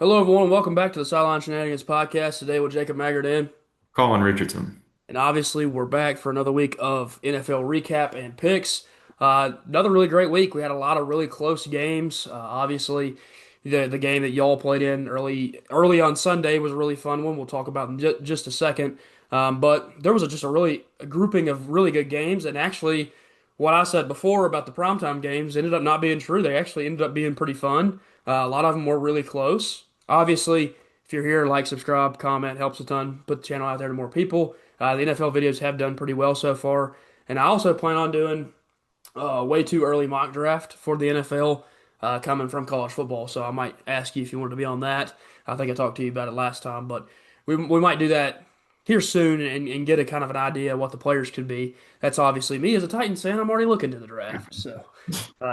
Hello, everyone. Welcome back to the Sideline Shenanigans podcast today with Jacob Maggard. Colin Richardson. And obviously, we're back for another week of NFL recap and picks. Another really great week. We had a lot of really close games. Obviously, the game that y'all played in early on Sunday was a really fun one. We'll talk about in just a second. But there was just a grouping of really good games. And actually, what I said before about the primetime games ended up not being true. They actually ended up being pretty fun. A lot of them were really close. Obviously, if you're here, like, subscribe, comment, helps a ton. Put the channel out there to more people. The NFL videos have done pretty well so far. And I also plan on doing way too early mock draft for the NFL coming from college football. So I might ask you if you wanted to be on that. I think I talked to you about it last time, but we might do that here soon and get a kind of an idea of what the players could be. That's obviously me as a Titans fan. I'm already looking to the draft. So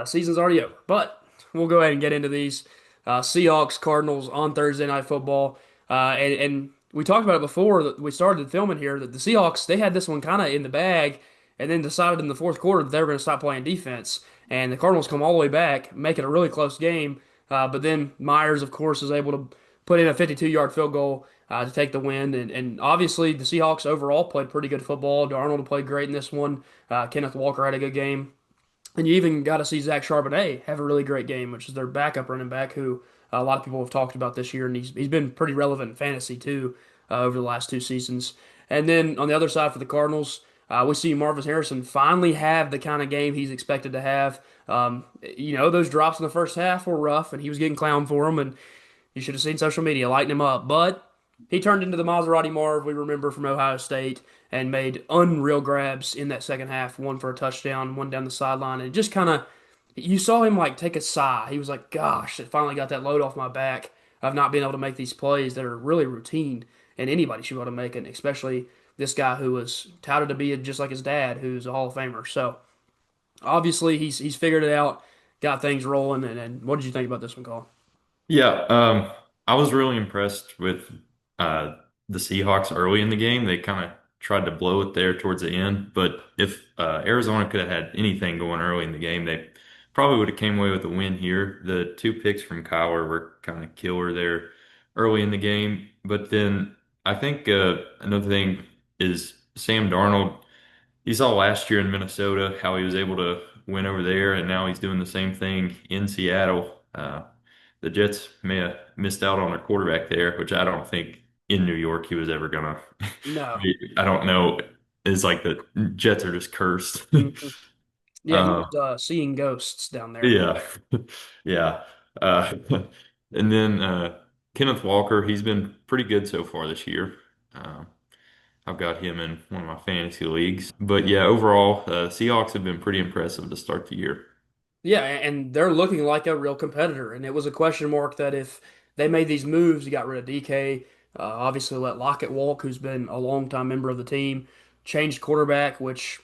season's already over. But we'll go ahead and get into these Seahawks Cardinals on Thursday Night Football. And we talked about it before that we started filming here that the Seahawks they had this one kind of in the bag, and then decided in the fourth quarter that they were going to stop playing defense. And the Cardinals come all the way back, make it a really close game. But then Myers, of course, is able to put in a 52-yard field goal to take the win. And obviously, the Seahawks overall played pretty good football. Darnold played great in this one. Kenneth Walker had a good game. And you even got to see Zach Charbonnet have a really great game, which is their backup running back, who a lot of people have talked about this year, and he's been pretty relevant in fantasy too over the last two seasons. And then on the other side for the Cardinals, we see Marvin Harrison finally have the kind of game he's expected to have. Those drops in the first half were rough, and he was getting clowned for them, and you should have seen social media lighting him up. But he turned into the Maserati Marv we remember from Ohio State and made unreal grabs in that second half, one for a touchdown, one down the sideline, and just kind of you saw him like take a sigh. He was like, "Gosh, it finally got that load off my back of not being able to make these plays that are really routine, and anybody should be able to make it, especially this guy who was touted to be just like his dad, who's a Hall of Famer." So obviously he's figured it out, got things rolling. And what did you think about this one, Colin? Yeah, I was really impressed with uh, the Seahawks early in the game. They kind of tried to blow it there towards the end, but if Arizona could have had anything going early in the game, they probably would have came away with a win here. The two picks from Kyler were kind of killer there early in the game, but then I think another thing is Sam Darnold. You saw last year in Minnesota how he was able to win over there, and now he's doing the same thing in Seattle. The Jets may have missed out on their quarterback there, which I don't think in New York he was ever gonna. No. I don't know. It's like the Jets are just cursed. Mhm. Yeah, he Uh, was seeing ghosts down there. yeah, yeah. Uh, and then Kenneth Walker, he's been pretty good so far this year. Uh, I've got him in one of my fantasy leagues. But yeah, overall, Seahawks have been pretty impressive to start the year. Yeah, and they're looking like a real competitor. And it was a question mark that if they made these moves, you got rid of DK, obviously let Lockett walk, who's been a longtime member of the team, changed quarterback, which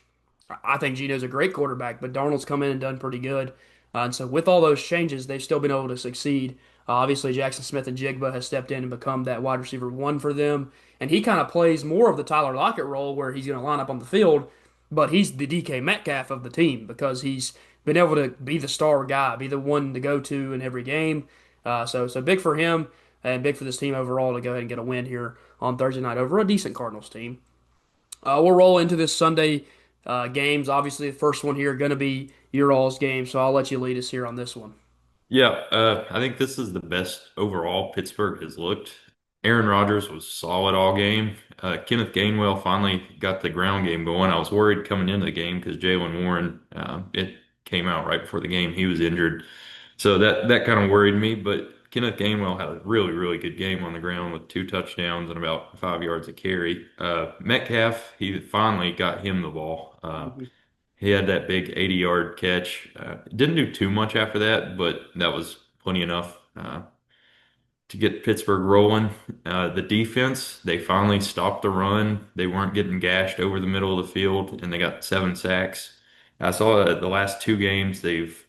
I think Gino's a great quarterback, but Darnold's come in and done pretty good. And so with all those changes, they've still been able to succeed. Obviously, Jackson Smith and Jigba has stepped in and become that wide receiver one for them. And he kind of plays more of the Tyler Lockett role where he's going to line up on the field, but he's the DK Metcalf of the team because he's been able to be the star guy, be the one to go to in every game. So big for him and big for this team overall to go ahead and get a win here on Thursday night over a decent Cardinals team. We'll roll into this Sunday games. Obviously, the first one here going to be your all's game, so I'll let you lead us here on this one. Yeah, I think this is the best overall Pittsburgh has looked. Aaron Rodgers was solid all game. Kenneth Gainwell finally got the ground game going. I was worried coming into the game because Jalen Warren, it came out right before the game. He was injured. So that kind of worried me. But Kenneth Gainwell had a really, really good game on the ground with two touchdowns and about 5 yards of carry. Metcalf, he finally got him the ball. Mhm. He had that big 80-yard catch. Didn't do too much after that, but that was plenty enough to get Pittsburgh rolling. The defense, they finally stopped the run. They weren't getting gashed over the middle of the field, and they got 7 sacks. I saw the last two games, they've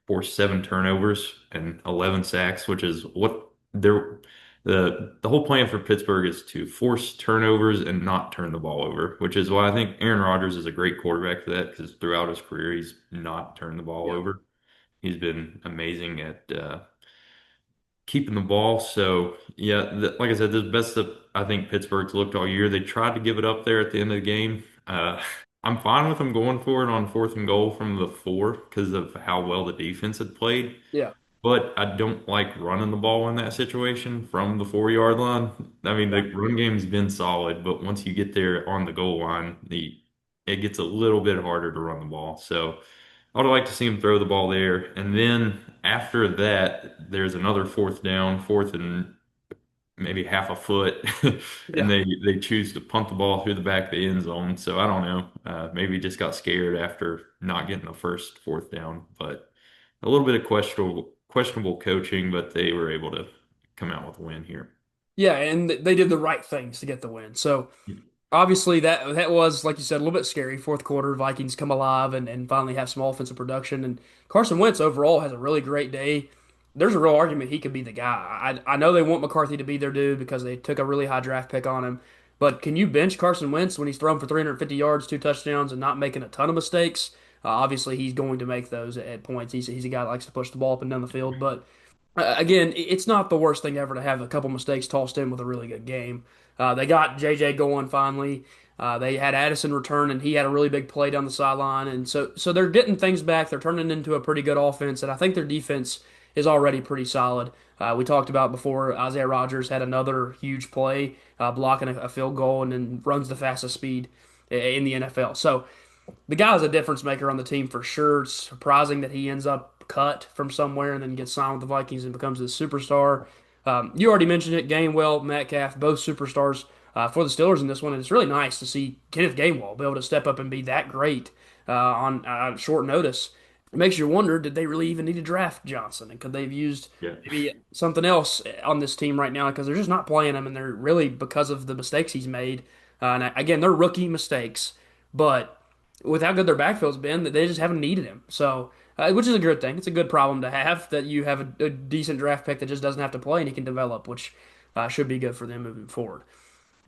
forced 7 turnovers and 11 sacks, which is what they're. The whole plan for Pittsburgh is to force turnovers and not turn the ball over, which is why I think Aaron Rodgers is a great quarterback for that because throughout his career he's not turned the ball Yeah. over. He's been amazing at keeping the ball. So yeah, like I said, the best that I think Pittsburgh's looked all year. They tried to give it up there at the end of the game. I'm fine with them going for it on 4th and goal from the 4 because of how well the defense had played. Yeah, But I don't like running the ball in that situation from the 4 yard line. I mean, yeah. the run game's been solid, but once you get there on the goal line, the it gets a little bit harder to run the ball. So I would like to see him throw the ball there. And then after that, there's another 4th down, 4th and maybe half a foot, and Yeah. they choose to punt the ball through the back of the end zone. So I don't know. Maybe just got scared after not getting the first 4th down, but a little bit of questionable coaching, but they were able to come out with a win here. Yeah, and they did the right things to get the win. So obviously that was, like you said, a little bit scary. Fourth quarter, Vikings come alive and finally have some offensive production. And Carson Wentz overall has a really great day. There's a real argument he could be the guy. I know they want McCarthy to be their dude because they took a really high draft pick on him. But can you bench Carson Wentz when he's thrown for 350 yards, 2 touchdowns, and not making a ton of mistakes? Obviously, he's going to make those at points. He's a guy that likes to push the ball up and down the field. But again, it's not the worst thing ever to have a couple mistakes tossed in with a really good game. They got JJ going finally. They had Addison return, and he had a really big play down the sideline, and so they're getting things back. They're turning into a pretty good offense, and I think their defense is already pretty solid. We talked about before Isaiah Rodgers had another huge play, blocking a field goal, and then runs the fastest speed in the NFL. So the guy's a difference maker on the team for sure. It's surprising that he ends up cut from somewhere and then gets signed with the Vikings and becomes a superstar. You already mentioned it, Gainwell, Metcalf, both superstars for the Steelers in this one. And it's really nice to see Kenneth Gainwell be able to step up and be that great on short notice. It makes you wonder, did they really even need to draft Johnson? And could they have used Yeah. maybe something else on this team right now? Because they're just not playing him, and they're really because of the mistakes he's made. And again, they're rookie mistakes, but with how good their backfield's been, that they just haven't needed him. So, which is a good thing. It's a good problem to have that you have a decent draft pick that just doesn't have to play and he can develop, which should be good for them moving forward.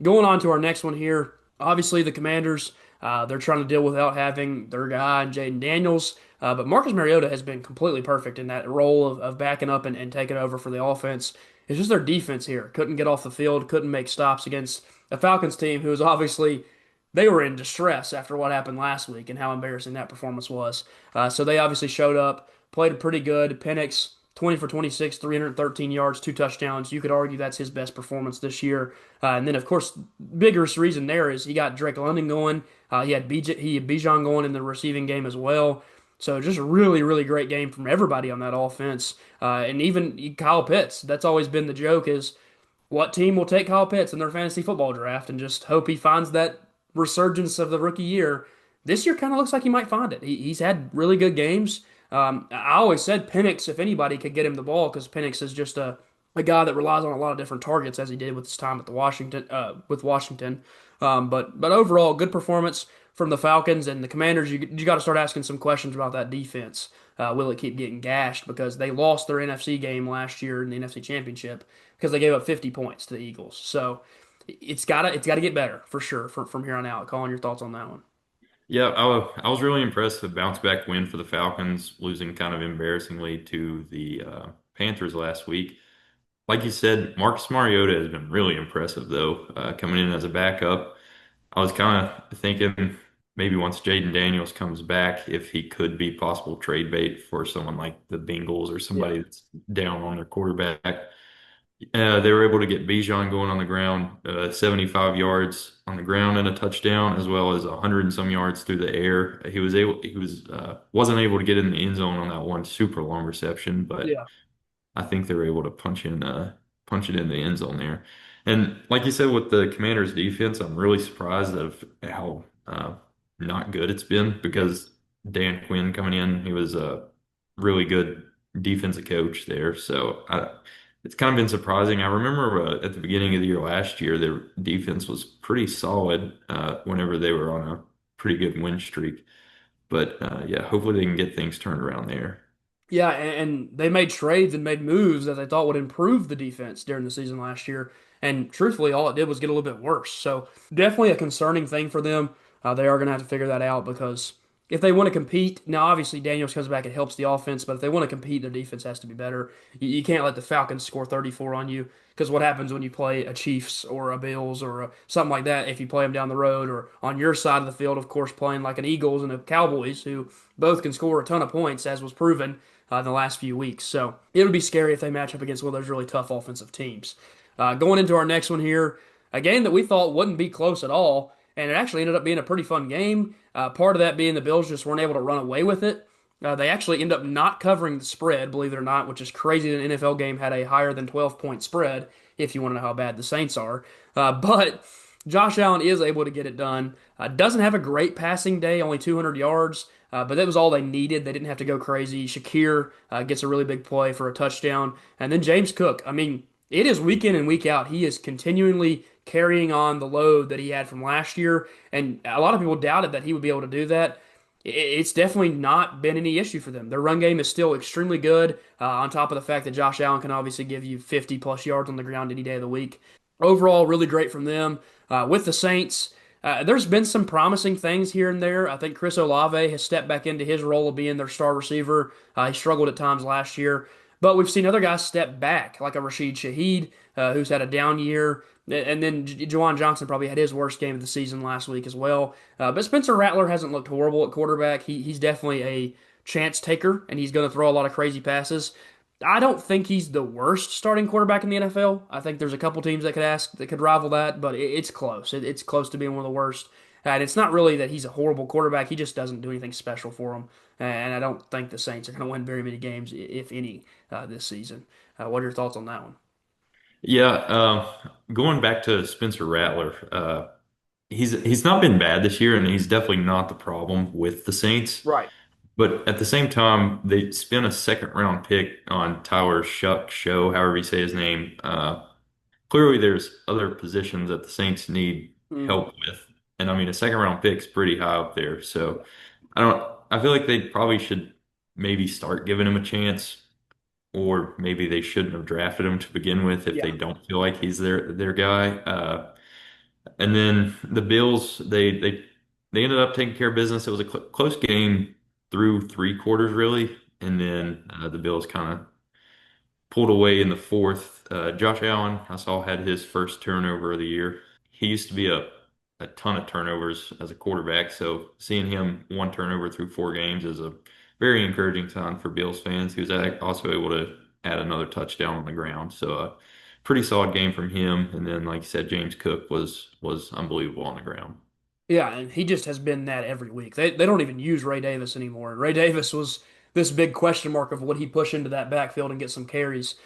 Going on to our next one here. Obviously, the Commanders, they're trying to deal without having their guy, Jaden Daniels. But Marcus Mariota has been completely perfect in that role of backing up and taking over for the offense. It's just their defense here. Couldn't get off the field, couldn't make stops against a Falcons team who is obviously they were in distress after what happened last week and how embarrassing that performance was. So they obviously showed up, played pretty good. Penix, 20 for 26, 313 yards, 2 touchdowns. You could argue that's his best performance this year. And then, of course, biggest reason there is he got Drake London going. He had Bijan going in the receiving game as well. So just a really, really great game from everybody on that offense. And even Kyle Pitts. That's always been the joke is what team will take Kyle Pitts in their fantasy football draft and just hope he finds that resurgence of the rookie year. This year kind of looks like he might find it. He's had really good games. I always said Penix, if anybody could get him the ball, because Penix is just a guy that relies on a lot of different targets, as he did with his time at the Washington with Washington. But overall, good performance from the Falcons and the Commanders. You got to start asking some questions about that defense. Will it keep getting gashed because they lost their NFC game last year in the NFC Championship because they gave up 50 points to the Eagles. So it's gotta get better for sure from here on out. Colin, your thoughts on that one? Yeah, I was really impressed with the bounce back win for the Falcons, losing kind of embarrassingly to the Panthers last week. Like you said, Marcus Mariota has been really impressive, though, coming in as a backup. I was kind of thinking maybe once Jaden Daniels comes back, if he could be possible trade bait for someone like the Bengals or Yeah, somebody that's down on their quarterback. They were able to get Bijan going on the ground, 75 yards on the ground and a touchdown, as well as 100 and some yards through the air. He was wasn't able to get in the end zone on that one super long reception, but yeah, I think they were able to punch it in the end zone there. And like you said, with the Commanders' defense, I'm really surprised of how not good it's been because Dan Quinn coming in, he was a really good defensive coach there. It's kind of been surprising. I remember at the beginning of the year last year, their defense was pretty solid whenever they were on a pretty good win streak. But yeah, hopefully they can get things turned around there. yeah. And they made trades and made moves that they thought would improve the defense during the season last year. And truthfully, all it did was get a little bit worse. So definitely a concerning thing for them. They are going to have to figure that out because if they want to compete, now obviously Daniels comes back and helps the offense, but if they want to compete, their defense has to be better. You can't let the Falcons score 34 on you because what happens when you play a Chiefs or a Bills or something like that, if you play them down the road or on your side of the field, of course, playing like an Eagles and a Cowboys who both can score a ton of points, as was proven in the last few weeks. So it would be scary if they match up against one of those really tough offensive teams. Going into our next one here, a game that we thought wouldn't be close at all, and it actually ended up being a pretty fun game. Part of that being the Bills just weren't able to run away with it. They actually end up not covering the spread, believe it or not, which is crazy that an NFL game had a higher than 12-point spread, if you want to know how bad the Saints are. But Josh Allen is able to get it done. Doesn't have a great passing day, only 200 yards, but that was all they needed. They didn't have to go crazy. Shakir gets a really big play for a touchdown. And then James Cook, I mean, it is week in and week out. He is continually carrying on the load that he had from last year. And a lot of people doubted that he would be able to do that. It's definitely not been any issue for them. Their run game is still extremely good, on top of the fact that Josh Allen can obviously give you 50 plus yards on the ground any day of the week. Overall, really great from them. With the Saints, there's been some promising things here and there. I think Chris Olave has stepped back into his role of being their star receiver. He struggled at times last year, but we've seen other guys step back, like a Rashid Shaheed, who's had a down year. And then Juwan Johnson probably had his worst game of the season last week as well. But Spencer Rattler hasn't looked horrible at quarterback. He's definitely a chance taker, and he's going to throw a lot of crazy passes. I don't think he's the worst starting quarterback in the NFL. I think there's a couple teams that could rival that, but it's close. It's close to being one of the worst. And it's not really that he's a horrible quarterback. He just doesn't do anything special for them. And I don't think the Saints are going to win very many games, if any, this season. What are your thoughts on that one? Yeah, going back to Spencer Rattler, he's not been bad this year, and he's definitely not the problem with the Saints. Right. But at the same time, they spent a second round pick on Tyler Show, however you say his name. Clearly, there's other positions that the Saints need Mm, help with, and I mean a second round pick's pretty high up there. So I don't. I feel like they probably should maybe start giving him a chance, or maybe they shouldn't have drafted him to begin with if they yeah. don't feel like he's their guy. And then the Bills, they ended up taking care of business. It was a close game through three quarters, really, and then the Bills kind of pulled away in the fourth. Josh Allen, I saw, had his first turnover of the year. He used to be a ton of turnovers as a quarterback, so seeing him one turnover through four games is a very encouraging sign for Bills fans. He was also able to add another touchdown on the ground. So pretty solid game from him. And then, like you said, James Cook was unbelievable on the ground. Yeah, and he just has been that every week. They don't even use Ray Davis anymore. Ray Davis was this big question mark of would he push into that backfield and get some carries.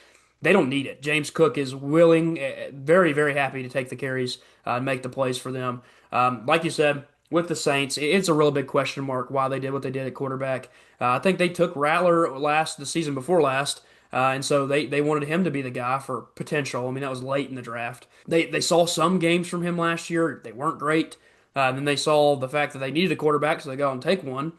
They don't need it. James Cook is willing, very, very happy to take the carries and make the plays for them. Like you said, with the Saints, it's a real big question mark why they did what they did at quarterback. I think they took Rattler the season before last, and so they wanted him to be the guy for potential. I mean, that was late in the draft. They saw some games from him last year. They weren't great. Then they saw the fact that they needed a quarterback, so they go and take one.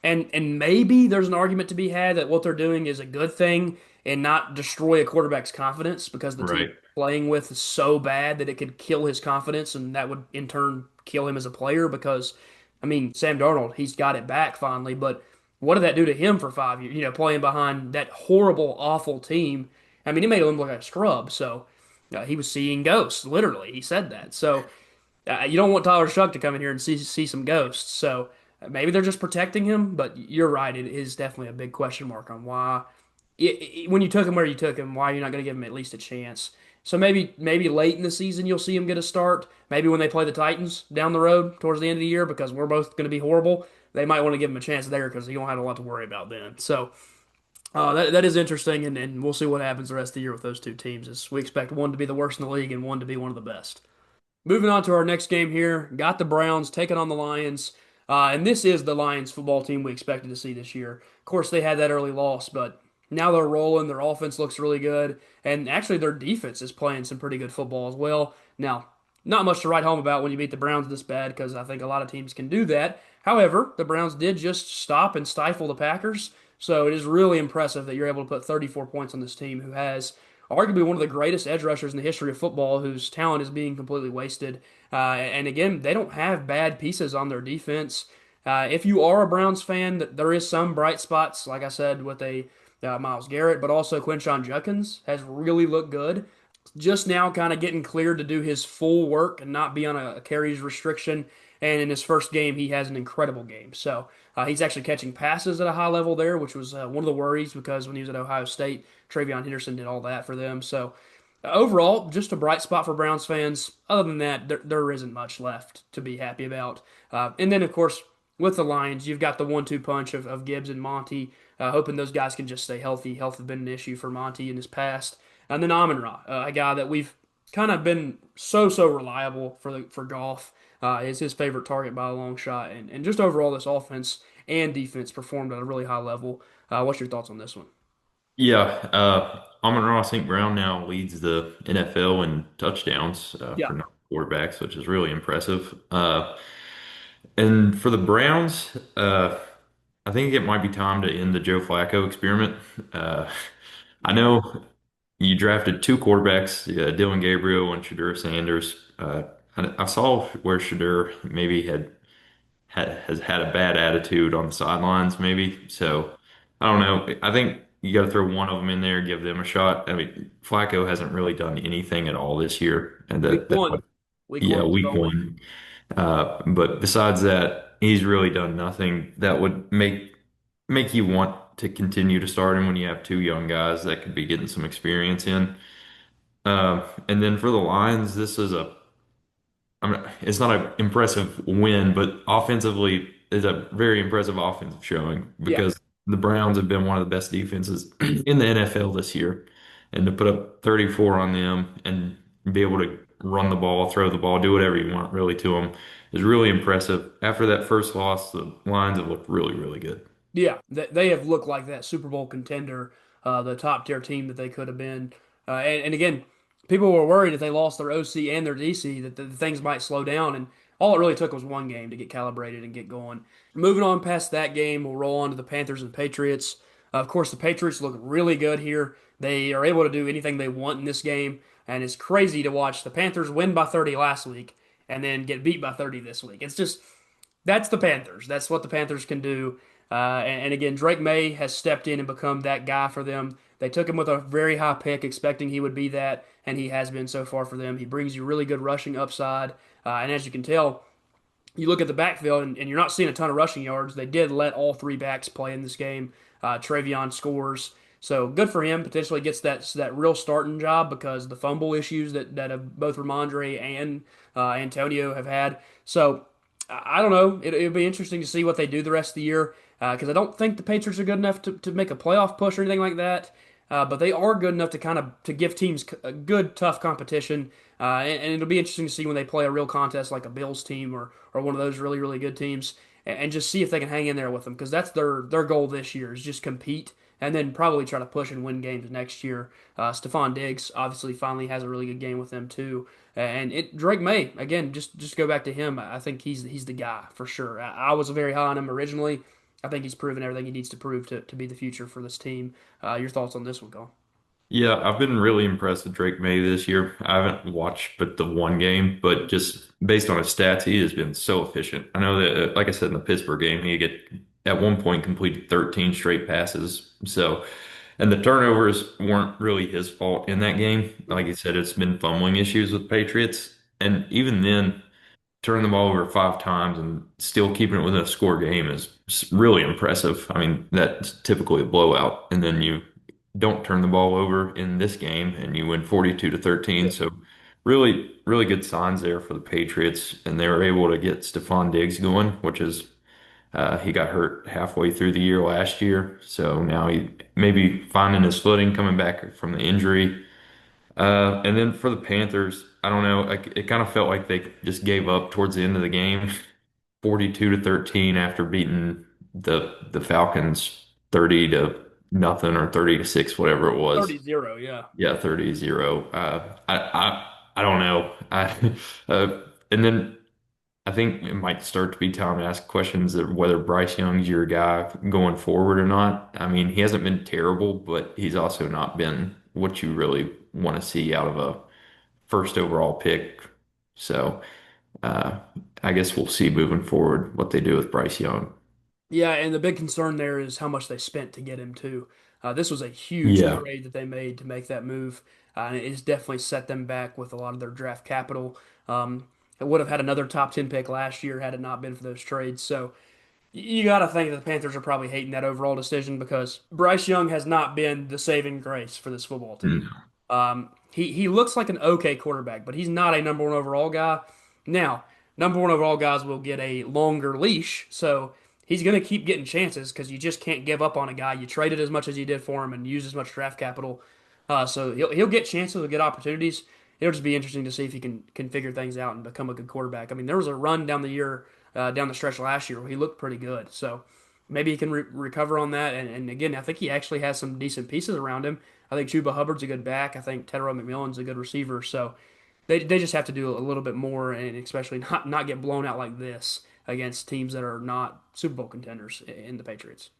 And maybe there's an argument to be had that what they're doing is a good thing and not destroy a quarterback's confidence because the team Right. playing with is so bad that it could kill his confidence and that would in turn kill him as a player because I mean Sam Darnold, he's got it back finally, but what did that do to him for 5 years? Playing behind that horrible, awful team. I mean, it made him look like a scrub. So he was seeing ghosts, literally. He said that. So you don't want Tyler Shuck to come in here and see some ghosts. So maybe they're just protecting him, but you're right. It is definitely a big question mark on why, when you took him where you took him, why you're not going to give him at least a chance. So maybe late in the season you'll see him get a start. Maybe when they play the Titans down the road towards the end of the year because we're both going to be horrible, they might want to give him a chance there because he don't have a lot to worry about then. So that is interesting, and we'll see what happens the rest of the year with those two teams. As we expect one to be the worst in the league and one to be one of the best. Moving on to our next game here, got the Browns taking on the Lions. And this is the Lions football team we expected to see this year. Of course, they had that early loss, but now they're rolling. Their offense looks really good. And actually, their defense is playing some pretty good football as well. Now, not much to write home about when you beat the Browns this bad because I think a lot of teams can do that. However, the Browns did just stop and stifle the Packers. So it is really impressive that you're able to put 34 points on this team who has arguably one of the greatest edge rushers in the history of football, whose talent is being completely wasted. And again, they don't have bad pieces on their defense. If you are a Browns fan, there is some bright spots, like I said, with a Myles Garrett, but also Quinshon Judkins has really looked good. Just now, kind of getting cleared to do his full work and not be on a carries restriction. And in his first game, he has an incredible game. So he's actually catching passes at a high level there, which was one of the worries because when he was at Ohio State, Travion Henderson did all that for them. So overall, just a bright spot for Browns fans. Other than that, there isn't much left to be happy about. And then, of course, with the Lions, you've got the 1-2 punch of Gibbs and Monty, hoping those guys can just stay healthy. Health has been an issue for Monty in his past. And then Amon Ra, a guy that we've kind of been so reliable for Goff, is his favorite target by a long shot. And just overall, this offense and defense performed at a really high level. What's your thoughts on this one? Yeah, Amon-Ra St. Brown now leads the NFL in touchdowns Yeah, for quarterbacks, which is really impressive. And for the Browns, I think it might be time to end the Joe Flacco experiment. Uh, I know you drafted two quarterbacks, Dylan Gabriel and Shadur Sanders. I saw where Shadur maybe has had a bad attitude on the sidelines, maybe. So I don't know. I think you got to throw one of them in there, give them a shot. I mean, Flacco hasn't really done anything at all this year, and week that one. Week yeah, one was week only. one. But besides that, he's really done nothing that would make you want to continue to start him when you have two young guys that could be getting some experience in. And then for the Lions, this is it's not an impressive win, but offensively is a very impressive offensive showing Yeah. because the Browns have been one of the best defenses in the NFL this year. And to put up 34 on them and be able to run the ball, throw the ball, do whatever you want really to them is really impressive. After that first loss, the Lions have looked really good. Yeah, they have looked like that Super Bowl contender, the top tier team that they could have been. And again, people were worried if they lost their OC and their DC that the things might slow down. And all it really took was one game to get calibrated and get going. Moving on past that game, we'll roll on to the Panthers and Patriots. Of course, the Patriots look really good here. They are able to do anything they want in this game. And it's crazy to watch the Panthers win by 30 last week and then get beat by 30 this week. It's just that's the Panthers. That's what the Panthers can do. And again, Drake May has stepped in and become that guy for them. They took him with a very high pick, expecting he would be that, and he has been so far for them. He brings you really good rushing upside. And as you can tell, you look at the backfield and you're not seeing a ton of rushing yards. They did let all three backs play in this game. Travion scores. So good for him. Potentially gets that real starting job because the fumble issues that have both Ramondre and Antonio have had. So I don't know. It'll be interesting to see what they do the rest of the year because I don't think the Patriots are good enough to make a playoff push or anything like that. But they are good enough to kind of to give teams a good tough competition. And it'll be interesting to see when they play a real contest like a Bills team or one of those really good teams and just see if they can hang in there with them because that's their goal this year is just compete and then probably try to push and win games next year. Stephon Diggs obviously finally has a really good game with them too. And Drake May again, just go back to him. I think he's the guy for sure. I was very high on him originally. I think he's proven everything he needs to prove to be the future for this team. Your thoughts on this one, Colin? Yeah, I've been really impressed with Drake May this year. I haven't watched but the one game, but just based on his stats, he has been so efficient. I know that, like I said, in the Pittsburgh game, he get at one point completed 13 straight passes. So, and the turnovers weren't really his fault in that game. Like I said, it's been fumbling issues with Patriots. And even then, turning the ball over five times and still keeping it within a score game is really impressive. I mean, that's typically a blowout. And then you don't turn the ball over in this game and you win 42 to 13. Yeah. So really good signs there for the Patriots. And they were able to get Stephon Diggs going, which is he got hurt halfway through the year last year. So now he maybe finding his footing coming back from the injury. And then for the Panthers, I don't know. Like, it kind of felt like they just gave up towards the end of the game, 42 to 13 after beating the Falcons 30 to nothing or 30 to 6, whatever it was. 30-0, yeah. Yeah, 30-0. I don't know. And then I think it might start to be time to ask questions of whether Bryce Young's your guy going forward or not. I mean, he hasn't been terrible, but he's also not been what you really want to see out of a first overall pick. So uh, I guess we'll see moving forward what they do with Bryce Young. Yeah, and the big concern there is how much they spent to get him too. This was a huge Yeah. trade that they made to make that move, and it's definitely set them back with a lot of their draft capital. It would have had another top 10 pick last year had it not been for those trades. So you got to think that the Panthers are probably hating that overall decision because Bryce Young has not been the saving grace for this football team. Mm. He looks like an okay quarterback, but he's not a number one overall guy. Now, number one overall guys will get a longer leash, so he's going to keep getting chances because you just can't give up on a guy. You traded as much as you did for him and used as much draft capital, so he'll get chances, he'll get opportunities. It'll just be interesting to see if he can figure things out and become a good quarterback. I mean, there was a run down the year, down the stretch last year where he looked pretty good, so maybe he can recover on that. And again, I think he actually has some decent pieces around him. I think Chuba Hubbard's a good back. I think Tedero McMillan's a good receiver. So they just have to do a little bit more and especially not get blown out like this against teams that are not Super Bowl contenders in the Patriots.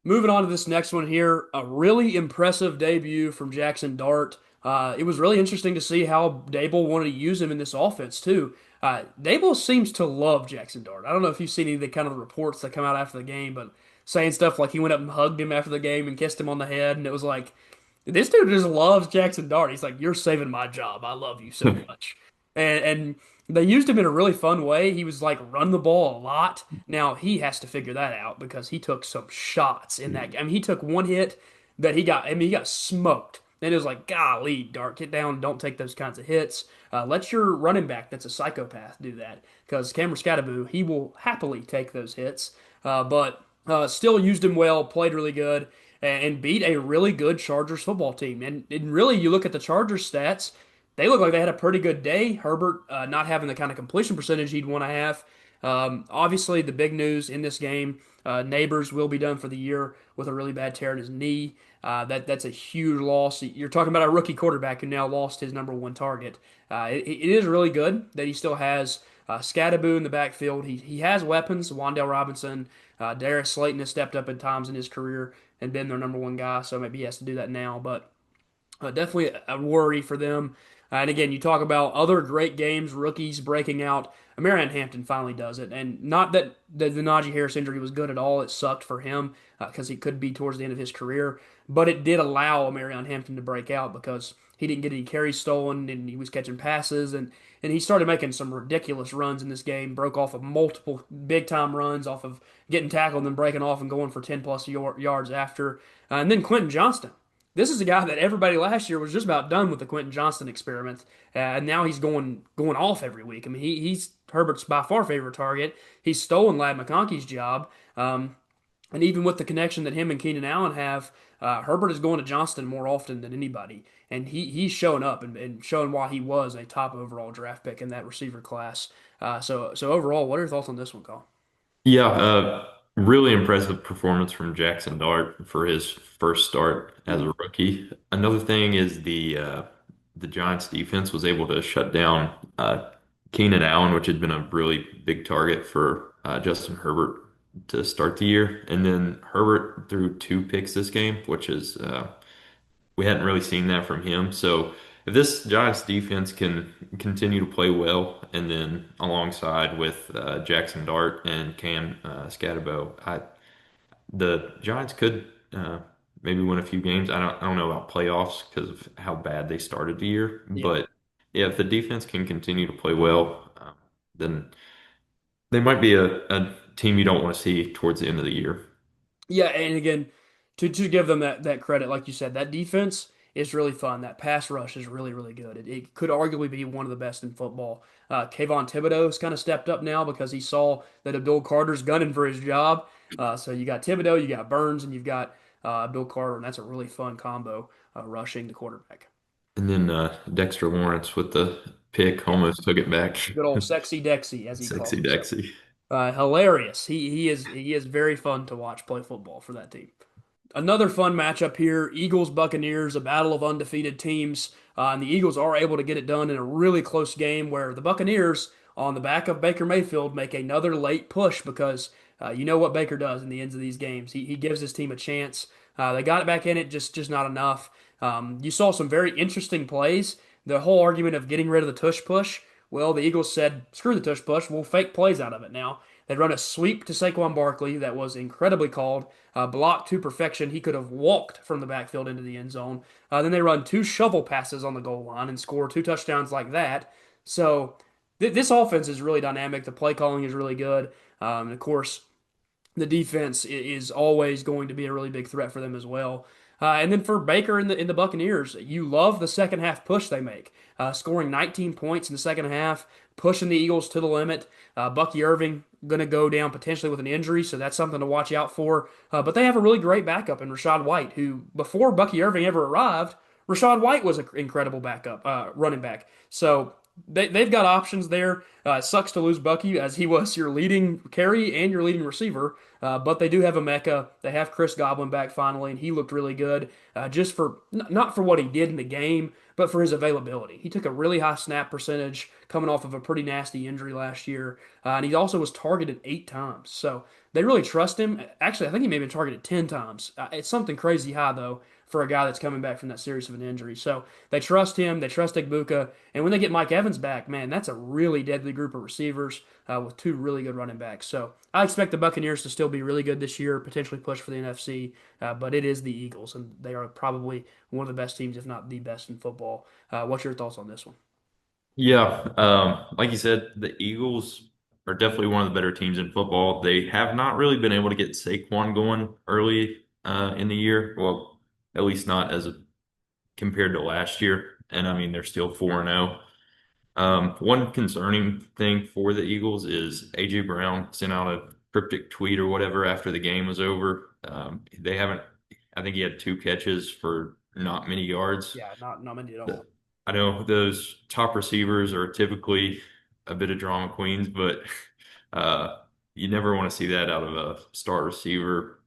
Moving on to this next one here, a really impressive debut from Jackson Dart. It was really interesting to see how Dable wanted to use him in this offense too. Dable seems to love Jackson Dart. I don't know if you've seen any of the kind of reports that come out after the game, but saying stuff like he went up and hugged him after the game and kissed him on the head, and it was like this dude just loves Jackson Dart. He's like, "You're saving my job. I love you so much." And they used him in a really fun way. He was like run the ball a lot. Now he has to figure that out because he took some shots in that. I mean, he took one hit that he got. I mean, he got smoked. And it was like, golly, Dart, get down. Don't take those kinds of hits. Let your running back, that's a psychopath, do that. Because Cameron Skattebo, he will happily take those hits. But still used him well, played really good, and beat a really good Chargers football team. And really, you look at the Chargers stats, they look like they had a pretty good day. Herbert not having the kind of completion percentage he'd want to have. Obviously, the big news in this game, Neighbors will be done for the year with a really bad tear in his knee. That's a huge loss. You're talking about a rookie quarterback who now lost his number one target. It is really good that he still has Skattebo in the backfield. He has weapons. Wan'Dale Robinson, Darius Slayton has stepped up at times in his career and been their number one guy, so maybe he has to do that now. But definitely a worry for them. And again, you talk about other great games, rookies breaking out. Marion Hampton finally does it. And not that the Najee Harris injury was good at all. It sucked for him because he could be towards the end of his career. But it did allow Marion Hampton to break out because he didn't get any carries stolen and he was catching passes. And he started making some ridiculous runs in this game, broke off of multiple big time runs off of getting tackled and then breaking off and going for 10 plus yards after. And then Quentin Johnston. This is a guy that everybody last year was just about done with the Quentin Johnston experiment, and now he's going off every week. I mean, he's Herbert's by far favorite target. He's stolen Ladd McConkey's job, and even with the connection that him and Keenan Allen have, Herbert is going to Johnston more often than anybody, and he's showing up and showing why he was a top overall draft pick in that receiver class. So overall, what are your thoughts on this one, Cole? Yeah, really impressive performance from Jackson Dart for his first start as a rookie. Another thing is the Giants defense was able to shut down Keenan Allen, which had been a really big target for Justin Herbert to start the year. And then Herbert threw two picks this game, which is we hadn't really seen that from him. So if this Giants defense can continue to play well, and then alongside with Jackson Dart and Cam Skattebo, the Giants could maybe win a few games. I don't know about playoffs because of how bad they started the year, Yeah. but yeah, if the defense can continue to play well, then they might be a team you don't want to see towards the end of the year. Yeah, and again, to give them that credit, like you said, that defense is really fun. That pass rush is really, really good. It could arguably be one of the best in football. Kayvon Thibodeau has kind of stepped up now because he saw that Abdul Carter's gunning for his job. So you got Thibodeau, you got Burns, and you've got Abdul Carter, and that's a really fun combo rushing the quarterback. And then Dexter Lawrence with the pick almost took it back. Good old sexy Dexy, as he calls Sexy himself. Dexy. Hilarious. He is very fun to watch play football for that team. Another fun matchup here, Eagles Buccaneers, a battle of undefeated teams. And the Eagles are able to get it done in a really close game where the Buccaneers, on the back of Baker Mayfield, make another late push because you know what Baker does in the ends of these games. He gives his team a chance. They got it back in it, just not enough. You saw some very interesting plays. The whole argument of getting rid of the tush push Well, the Eagles said, screw the tush push, we'll fake plays out of it now. They run a sweep to Saquon Barkley that was incredibly called, blocked to perfection. He could have walked from the backfield into the end zone. Then they run two shovel passes on the goal line and score two touchdowns like that. So this offense is really dynamic. The play calling is really good. And of course, the defense is always going to be a really big threat for them as well. And then for Baker and the Buccaneers, you love the second half push they make, scoring 19 points in the second half, pushing the Eagles to the limit. Bucky Irving going to go down potentially with an injury, so that's something to watch out for. But they have a really great backup in Rachaad White, who before Bucky Irving ever arrived, Rachaad White was an incredible backup running back. So they've got options there. It sucks to lose Bucky as he was your leading carry and your leading receiver. But they do have a Mecca. They have Chris Godwin back finally, and he looked really good. Just for not for what he did in the game, but for his availability. He took a really high snap percentage coming off of a pretty nasty injury last year, and he also was targeted 8 times. So they really trust him. Actually, I think he may have been targeted 10 times. It's something crazy high though for a guy that's coming back from that serious of an injury. So they trust him. They trust Egbuka. And when they get Mike Evans back, man, that's a really deadly group of receivers with two really good running backs. So I expect the Buccaneers to still be really good this year, potentially push for the NFC. But it is the Eagles, and they are probably one of the best teams, if not the best in football. What's your thoughts on this one? Yeah, like you said, the Eagles are definitely one of the better teams in football. They have not really been able to get Saquon going early in the year. Well, at least not as compared to last year. And I mean, they're still 4-0. One concerning thing for the Eagles is AJ Brown sent out a cryptic tweet or whatever after the game was over. They haven't, I think he had 2 catches for not many yards. Yeah, not many at all. I know those top receivers are typically a bit of drama queens, but uh, you never want to see that out of a star receiver.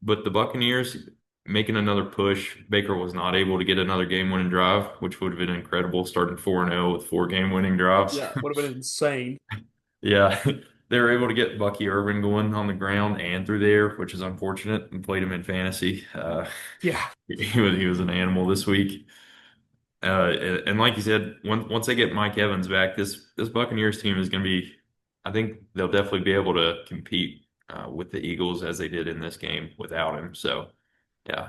But the Buccaneers making another push. Baker was not able to get another game-winning drive, which would have been incredible, starting 4-0 with 4 game-winning drives. Yeah, would have been insane. Yeah, they were able to get Bucky Irvin going on the ground and through the air, which is unfortunate, and played him in fantasy. Yeah, He was an animal this week. And like you said, once they get Mike Evans back, this Buccaneers team is going to be. I think they'll definitely be able to compete with the Eagles as they did in this game without him. So yeah,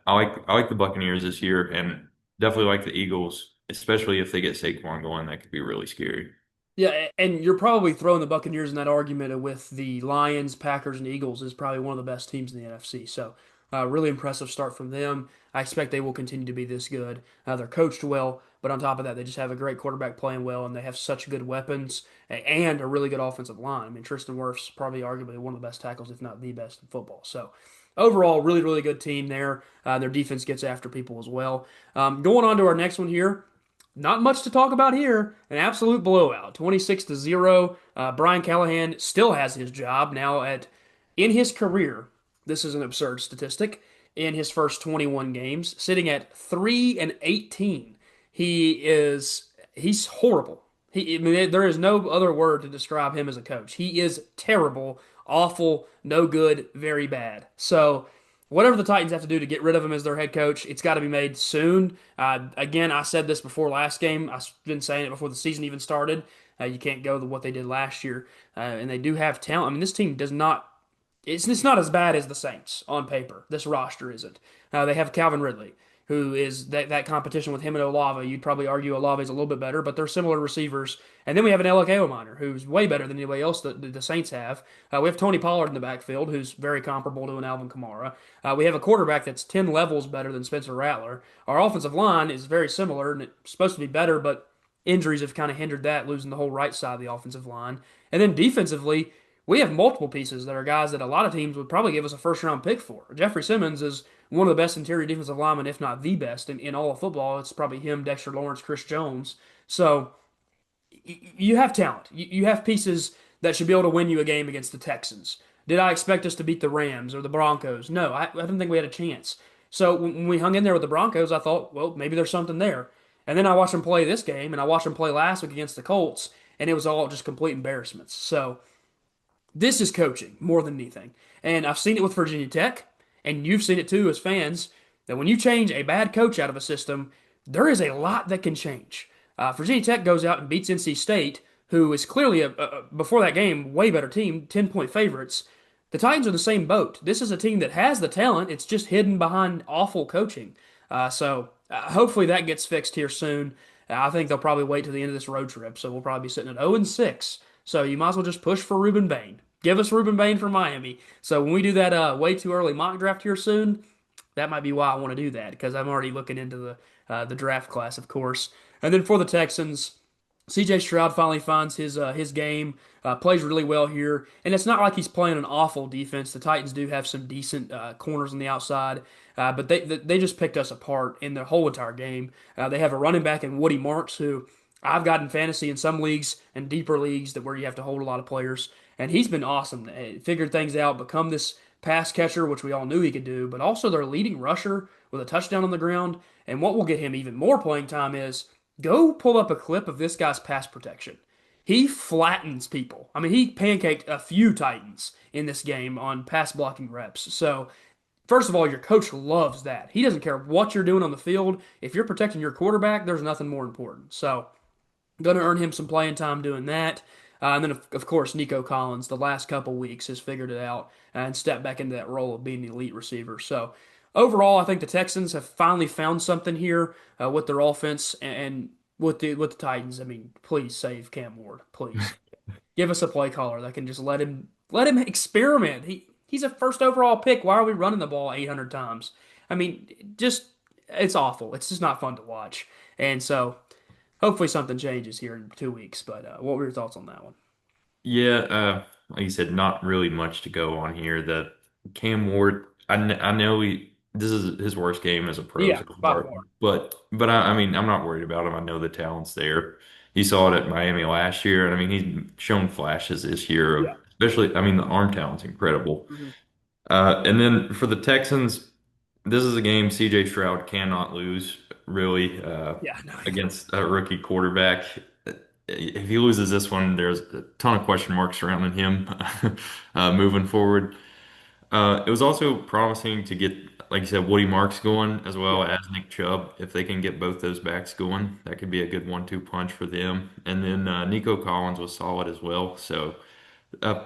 I like the Buccaneers this year, and definitely like the Eagles, especially if they get Saquon going. That could be really scary. Yeah, and you're probably throwing the Buccaneers in that argument with the Lions, Packers, and Eagles is probably one of the best teams in the NFC. So, really impressive start from them. I expect they will continue to be this good. They're coached well, but on top of that, they just have a great quarterback playing well, and they have such good weapons and a really good offensive line. I mean, Tristan Wirfs probably arguably one of the best tackles, if not the best in football. So, overall, really, really good team there. Their defense gets after people as well. Going on to our next one here. Not much to talk about here. An absolute blowout, 26-0. Brian Callahan still has his job now in his career. This is an absurd statistic. In his first 21 games, sitting at 3-18. He's horrible. I mean, there is no other word to describe him as a coach. He is terrible, awful, no good, very bad. So whatever the Titans have to do to get rid of him as their head coach, it's got to be made soon. Again, I said this before last game. I've been saying it before the season even started. You can't go to what they did last year, and they do have talent. I mean, this team does not. It's not as bad as the Saints on paper. This roster isn't. They have Calvin Ridley, who is that competition with him and Olave. You'd probably argue Olave's a little bit better, but they're similar receivers. And then we have an Elliott Minor, who's way better than anybody else that the Saints have. We have Tony Pollard in the backfield, who's very comparable to an Alvin Kamara. We have a quarterback that's 10 levels better than Spencer Rattler. Our offensive line is very similar, and it's supposed to be better, but injuries have kind of hindered that, losing the whole right side of the offensive line. And then defensively, we have multiple pieces that are guys that a lot of teams would probably give us a first round pick for. Jeffrey Simmons is one of the best interior defensive linemen, if not the best in all of football. It's probably him, Dexter Lawrence, Chris Jones. So you have talent. You have pieces that should be able to win you a game against the Texans. Did I expect us to beat the Rams or the Broncos? No, I didn't think we had a chance. So when we hung in there with the Broncos, I thought, well, maybe there's something there. And then I watched them play this game, and I watched them play last week against the Colts, and it was all just complete embarrassments. So this is coaching more than anything. And I've seen it with Virginia Tech, and you've seen it too as fans, that when you change a bad coach out of a system, there is a lot that can change. Virginia Tech goes out and beats NC State, who is clearly before that game way better team, 10-point favorites. The Titans are the same boat. This is a team that has the talent. It's just hidden behind awful coaching. So hopefully that gets fixed here soon. I think they'll probably wait till the end of this road trip. So we'll probably be sitting at 0 and 6. So you might as well just push for Ruben Bain. Give us Ruben Bain from Miami. So when we do that way too early mock draft here soon, that might be why I want to do that because I'm already looking into the draft class, of course. And then for the Texans, CJ Stroud finally finds his game, plays really well here, and it's not like he's playing an awful defense. The Titans do have some decent corners on the outside, but they just picked us apart in the whole entire game. They have a running back in Woody Marks who I've got in fantasy in some leagues and deeper leagues that where you have to hold a lot of players, and he's been awesome. Figured things out, become this pass catcher, which we all knew he could do, but also their leading rusher with a touchdown on the ground. And what will get him even more playing time is go pull up a clip of this guy's pass protection. He flattens people. I mean, he pancaked a few Titans in this game on pass blocking reps. So, first of all, your coach loves that. He doesn't care what you're doing on the field. If you're protecting your quarterback, there's nothing more important. So, going to earn him some playing time doing that. And then, of course, Nico Collins, the last couple weeks, has figured it out and stepped back into that role of being the elite receiver. So, overall, I think the Texans have finally found something here with their offense and with the Titans. I mean, please save Cam Ward. Please give us a play caller that can just let him experiment. He's a first overall pick. Why are we running the ball 800 times? I mean, just it's awful. It's just not fun to watch. And so hopefully something changes here in 2 weeks. But what were your thoughts on that one? Yeah, like you said, not really much to go on here. The Cam Ward, I know this is his worst game as a pro Yeah, so by far, far. but I mean, I'm not worried about him. I know the talent's there. You saw it at Miami last year, and I mean, he's shown flashes this year of, Yeah. especially, I mean, the arm talent's incredible. Mhm. And then for the Texans, this is a game CJ Stroud cannot lose, really, Yeah, no. against a rookie quarterback. If he loses this one, there's a ton of question marks surrounding him moving forward. It was also promising to get, like you said, Woody Marks going as Yeah. well as Nick Chubb. If they can get both those backs going, that could be a good 1-2 punch for them. And then Nico Collins was solid as well. So, uh,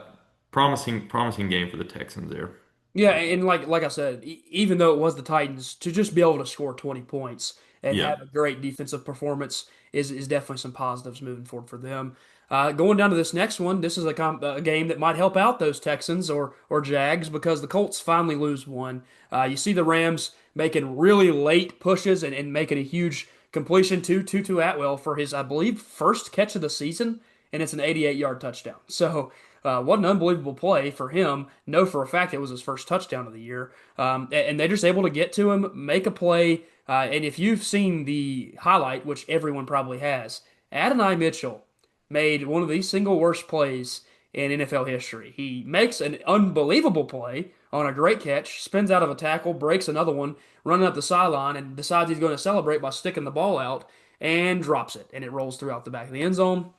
promising game for the Texans there. Yeah, and like I said, even though it was the Titans, to just be able to score 20 points and Yeah. have a great defensive performance is definitely some positives moving forward for them. Going down to this next one, this is a game that might help out those Texans or Jags because the Colts finally lose one. You see the Rams making really late pushes and making a huge completion to Tutu Atwell for his, I believe, first catch of the season, and it's an 88-yard touchdown. So what an unbelievable play for him. Know for a fact it was his first touchdown of the year. And they're just able to get to him, make a play. And if you've seen the highlight, which everyone probably has, Adonai Mitchell made one of the single worst plays in NFL history. He makes an unbelievable play on a great catch, spins out of a tackle, breaks another one, running up the sideline, and decides he's going to celebrate by sticking the ball out and drops it. And it rolls throughout the back of the end zone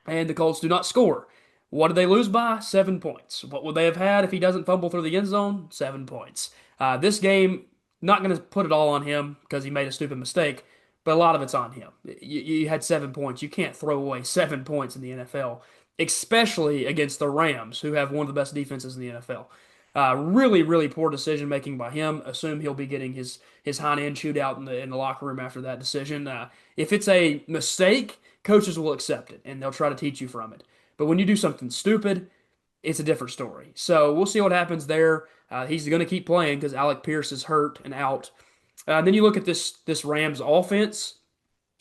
and the Colts do not score. What did they lose by? 7 points. What would they have had if he doesn't fumble through the end zone? 7 points. This game, not going to put it all on him because he made a stupid mistake, but a lot of it's on him. You had 7 points. You can't throw away 7 points in the NFL, especially against the Rams, who have one of the best defenses in the NFL. Really, really poor decision making by him. Assume he'll be getting his hind end shootout in the locker room after that decision. If it's a mistake, coaches will accept it and they'll try to teach you from it. But when you do something stupid, it's a different story. So we'll see what happens there. He's going to keep playing because Alec Pierce is hurt and out. Then you look at this Rams offense.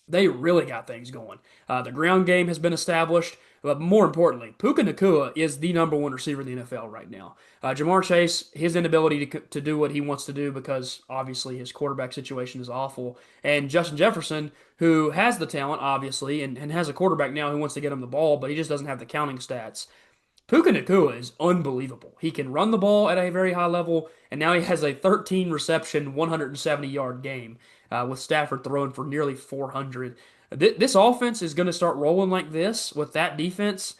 They really got things going. The ground game has been established, but more importantly, Puka Nacua is the number one receiver in the NFL right now. Jamar Chase, his inability to do what he wants to do because obviously his quarterback situation is awful, and Justin Jefferson, who has the talent obviously and has a quarterback now who wants to get him the ball, but he just doesn't have the counting stats. Puka Nacua is unbelievable. He can run the ball at a very high level, and now he has a 13 reception, 170-yard game with Stafford throwing for nearly 400. This offense is going to start rolling like this with that defense.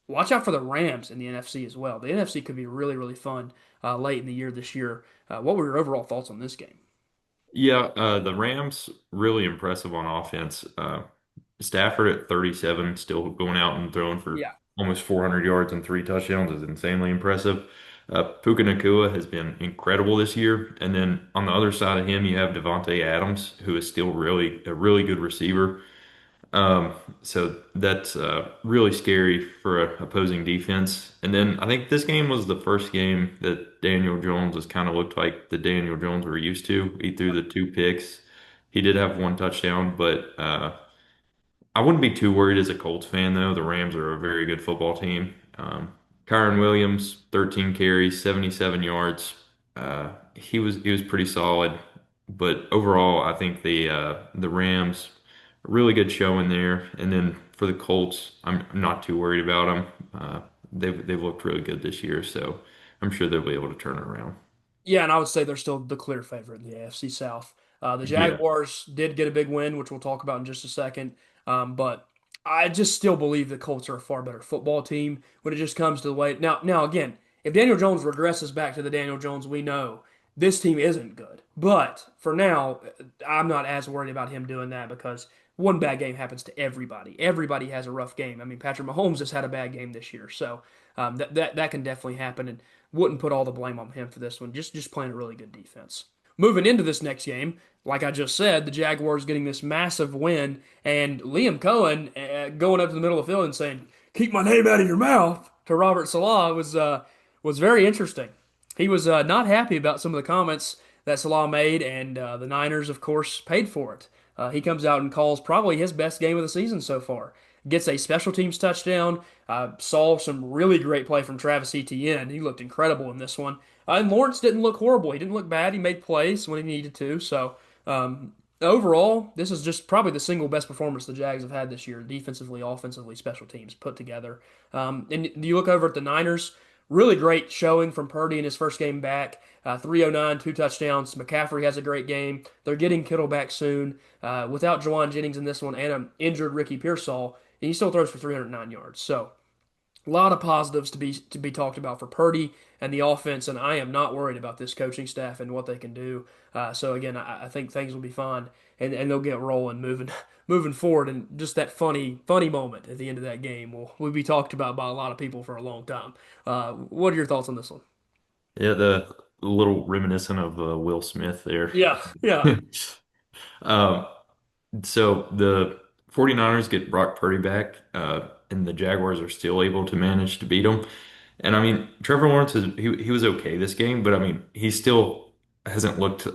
Watch out for the Rams in the NFC as well. The NFC could be really, really fun late in the year this year. What were your overall thoughts on this game? Yeah, the Rams really impressive on offense. Stafford at 37, still going out and throwing for Yeah. almost 400 yards and 3 touchdowns is insanely impressive. Puka Nacua has been incredible this year. And then on the other side of him, you have Devontae Adams, who is still really a really good receiver. Um, so that's really scary for a opposing defense. And then I think this game was the first game that Daniel Jones has kind of looked like the Daniel Jones we're used to. He threw the 2 picks. He did have 1 touchdown, but I wouldn't be too worried as a Colts fan, though. The Rams are a very good football team. Kyron Williams, 13 carries, 77 yards. He was pretty solid, but overall, I think the Rams really good showing there. And then for the Colts, I'm not too worried about them. They've looked really good this year, so I'm sure they'll be able to turn it around. Yeah, and I would say they're still the clear favorite in the AFC South. The Yeah. Jaguars did get a big win, which we'll talk about in just a second. But I just still believe the Colts are a far better football team when it just comes to the way. Now again, if Daniel Jones regresses back to the Daniel Jones we know, this team isn't good. But for now, I'm not as worried about him doing that because one bad game happens to everybody. Everybody has a rough game. I mean, Patrick Mahomes has had a bad game this year, so that can definitely happen. And wouldn't put all the blame on him for this one. Just playing a really good defense. Moving into this next game, like I just said, the Jaguars getting this massive win, and Liam Cohen going up to the middle of the field and saying, "Keep my name out of your mouth" to Robert Salah was very interesting. He was not happy about some of the comments that Salah made, and the Niners, of course, paid for it. He comes out and calls probably his best game of the season so far. Gets a special teams touchdown. Saw some really great play from Travis Etienne. He looked incredible in this one. And Lawrence didn't look horrible. He didn't look bad. He made plays when he needed to. So overall, this is just probably the single best performance the Jags have had this year, defensively, offensively, special teams put together. And you look over at the Niners, really great showing from Purdy in his first game back. 309, 2 touchdowns. McCaffrey has a great game. They're getting Kittle back soon. Without Jawan Jennings in this one and an injured Ricky Pearsall, he still throws for 309 yards. So a lot of positives to be talked about for Purdy and the offense, and I am not worried about this coaching staff and what they can do. So again, I think things will be fine, and they'll get rolling, moving moving forward. And just that funny moment at the end of that game will be talked about by a lot of people for a long time. What are your thoughts on this one? Yeah, the little reminiscent of Will Smith there. Yeah, yeah, Um, So the 49ers get Brock Purdy back, and the Jaguars are still able to manage to beat them. And I mean, Trevor Lawrence he was okay this game, but I mean, he still hasn't looked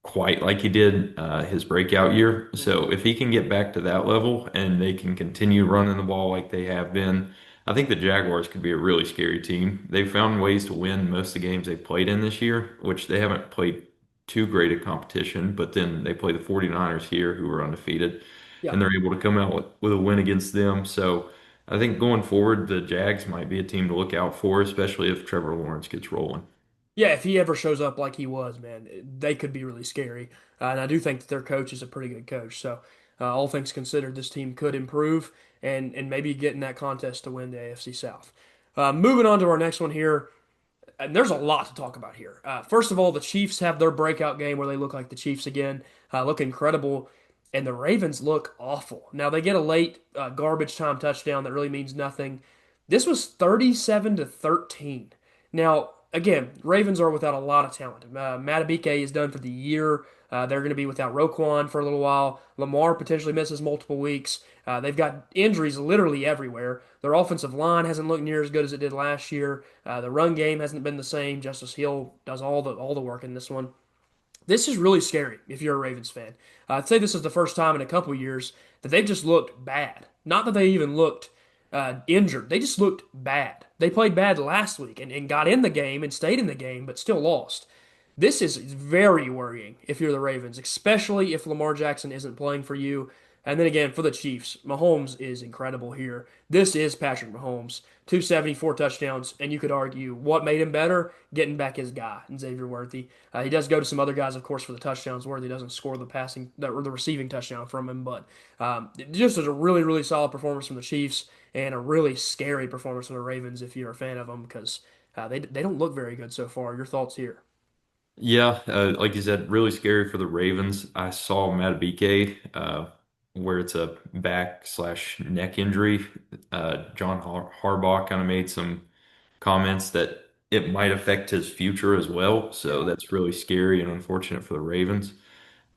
quite like he did his breakout year. Mhm. So if he can get back to that level and they can continue running the ball like they have been, I think the Jaguars could be a really scary team. They've found ways to win most of the games they've played in this year, which they haven't played too great a competition, but then they play the 49ers here who are undefeated yeah. and they're able to come out with a win against them. So I think going forward, the Jags might be a team to look out for, especially if Trevor Lawrence gets rolling. Yeah, if he ever shows up like he was, man, they could be really scary. And I do think that their coach is a pretty good coach. So, all things considered, this team could improve and maybe get in that contest to win the AFC South. Moving on to our next one here, and there's a lot to talk about here. First of all, the Chiefs have their breakout game where they look like the Chiefs again, look incredible, and the Ravens look awful. Now they get a late garbage time touchdown that really means nothing. This was 37 to 13. Now, again, Ravens are without a lot of talent. Matabike is done for the year. They're going to be without Roquan for a little while. Lamar potentially misses multiple weeks. They've got injuries literally everywhere. Their offensive line hasn't looked near as good as it did last year. The run game hasn't been the same. Justice Hill does all the work in this one. This is really scary if you're a Ravens fan. I'd say this is the first time in a couple years that they've just looked bad. Not that they even looked injured. They just looked bad. They played bad last week and got in the game and stayed in the game, but still lost. This is very worrying if you're the Ravens, especially if Lamar Jackson isn't playing for you. And then again, for the Chiefs, Mahomes is incredible here. This is Patrick Mahomes, 274 touchdowns, and you could argue what made him better? Getting back his guy, Xavier Worthy. He does go to some other guys, of course, for the touchdowns. Worthy doesn't score the receiving touchdown from him, but just as a really, really solid performance from the Chiefs and a really scary performance from the Ravens if you're a fan of them because they don't look very good so far. Your thoughts here? Yeah, like you said, really scary for the Ravens. I saw Matabike. where it's a back slash neck injury. John Harbaugh kind of made some comments that it might affect his future as well. So Yeah. that's really scary and unfortunate for the Ravens.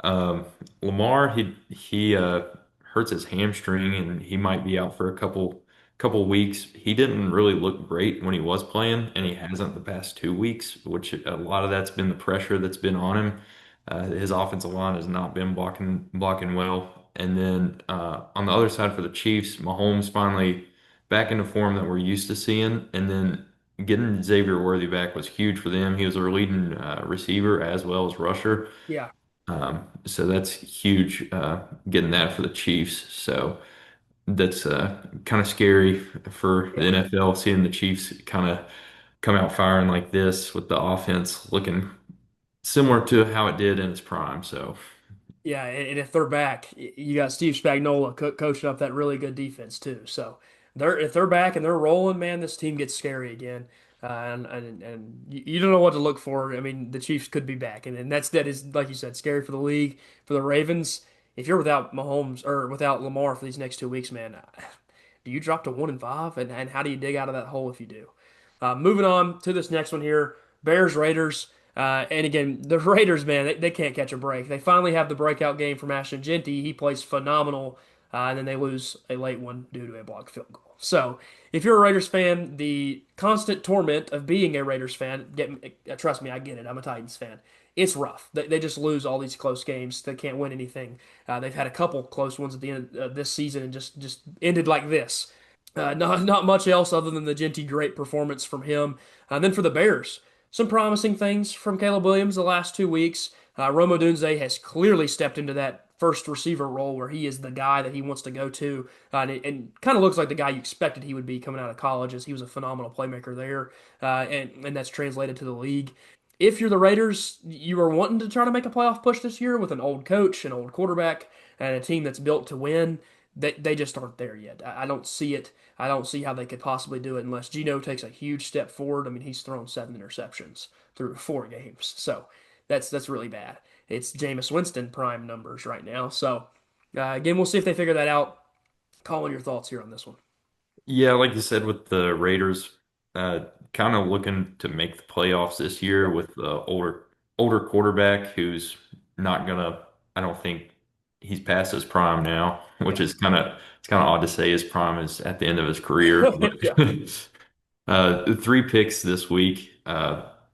Um, Lamar, he hurts his hamstring and he might be out for a couple weeks. He didn't really look great when he was playing, and he hasn't the past 2 weeks, which a lot of that's been the pressure that's been on him. His offensive line has not been blocking well. And then on the other side for the Chiefs, Mahomes finally back into form that we're used to seeing, and then getting Xavier Worthy back was huge for them. He was their leading receiver as well as rusher. Yeah. So that's huge, getting that for the Chiefs. So that's kind of scary for the Yeah. NFL, seeing the Chiefs kind of come out firing like this with the offense looking similar to how it did in its prime. So Yeah, and if they're back, you got Steve Spagnuolo coaching up that really good defense too. So if they're back and they're rolling, man, this team gets scary again. And you don't know what to look for. I mean, the Chiefs could be back, and that is like you said, scary for the league, for the Ravens. If you're without Mahomes or without Lamar for these next 2 weeks, man, do you drop to 1-5? And how do you dig out of that hole if you do? Moving on to this next one here, Bears Raiders. And again, the Raiders, man, they can't catch a break. They finally have the breakout game from Ashton Jeanty. He plays phenomenal, and then they lose a late one due to a blocked field goal. So, if you're a Raiders fan, the constant torment of being a Raiders fan, trust me, I get it. I'm a Titans fan. It's rough. They just lose all these close games. They can't win anything. They've had a couple close ones at the end of this season and just ended like this. Not much else other than the Genty great performance from him. And then for the Bears, some promising things from Caleb Williams the last 2 weeks. Rome Odunze has clearly stepped into that first receiver role where he is the guy that he wants to go to, and kind of looks like the guy you expected he would be coming out of college, as he was a phenomenal playmaker there, and that's translated to the league. If you're the Raiders, you are wanting to try to make a playoff push this year with an old coach, an old quarterback, and a team that's built to win. They just aren't there yet. I don't see it. I don't see how they could possibly do it unless Geno takes a huge step forward. I mean, he's thrown 7 interceptions through 4 games, so that's really bad. It's Jameis Winston prime numbers right now. So again, we'll see if they figure that out. Colin, your thoughts here on this one? yeah, like you said, with the Raiders, uh, kind of looking to make the playoffs this year with the older quarterback who's not gonna. I don't think he's past his prime now, which Yeah, is it's kind of odd to say his prime is at the end of his career. But yeah, 3 picks this week.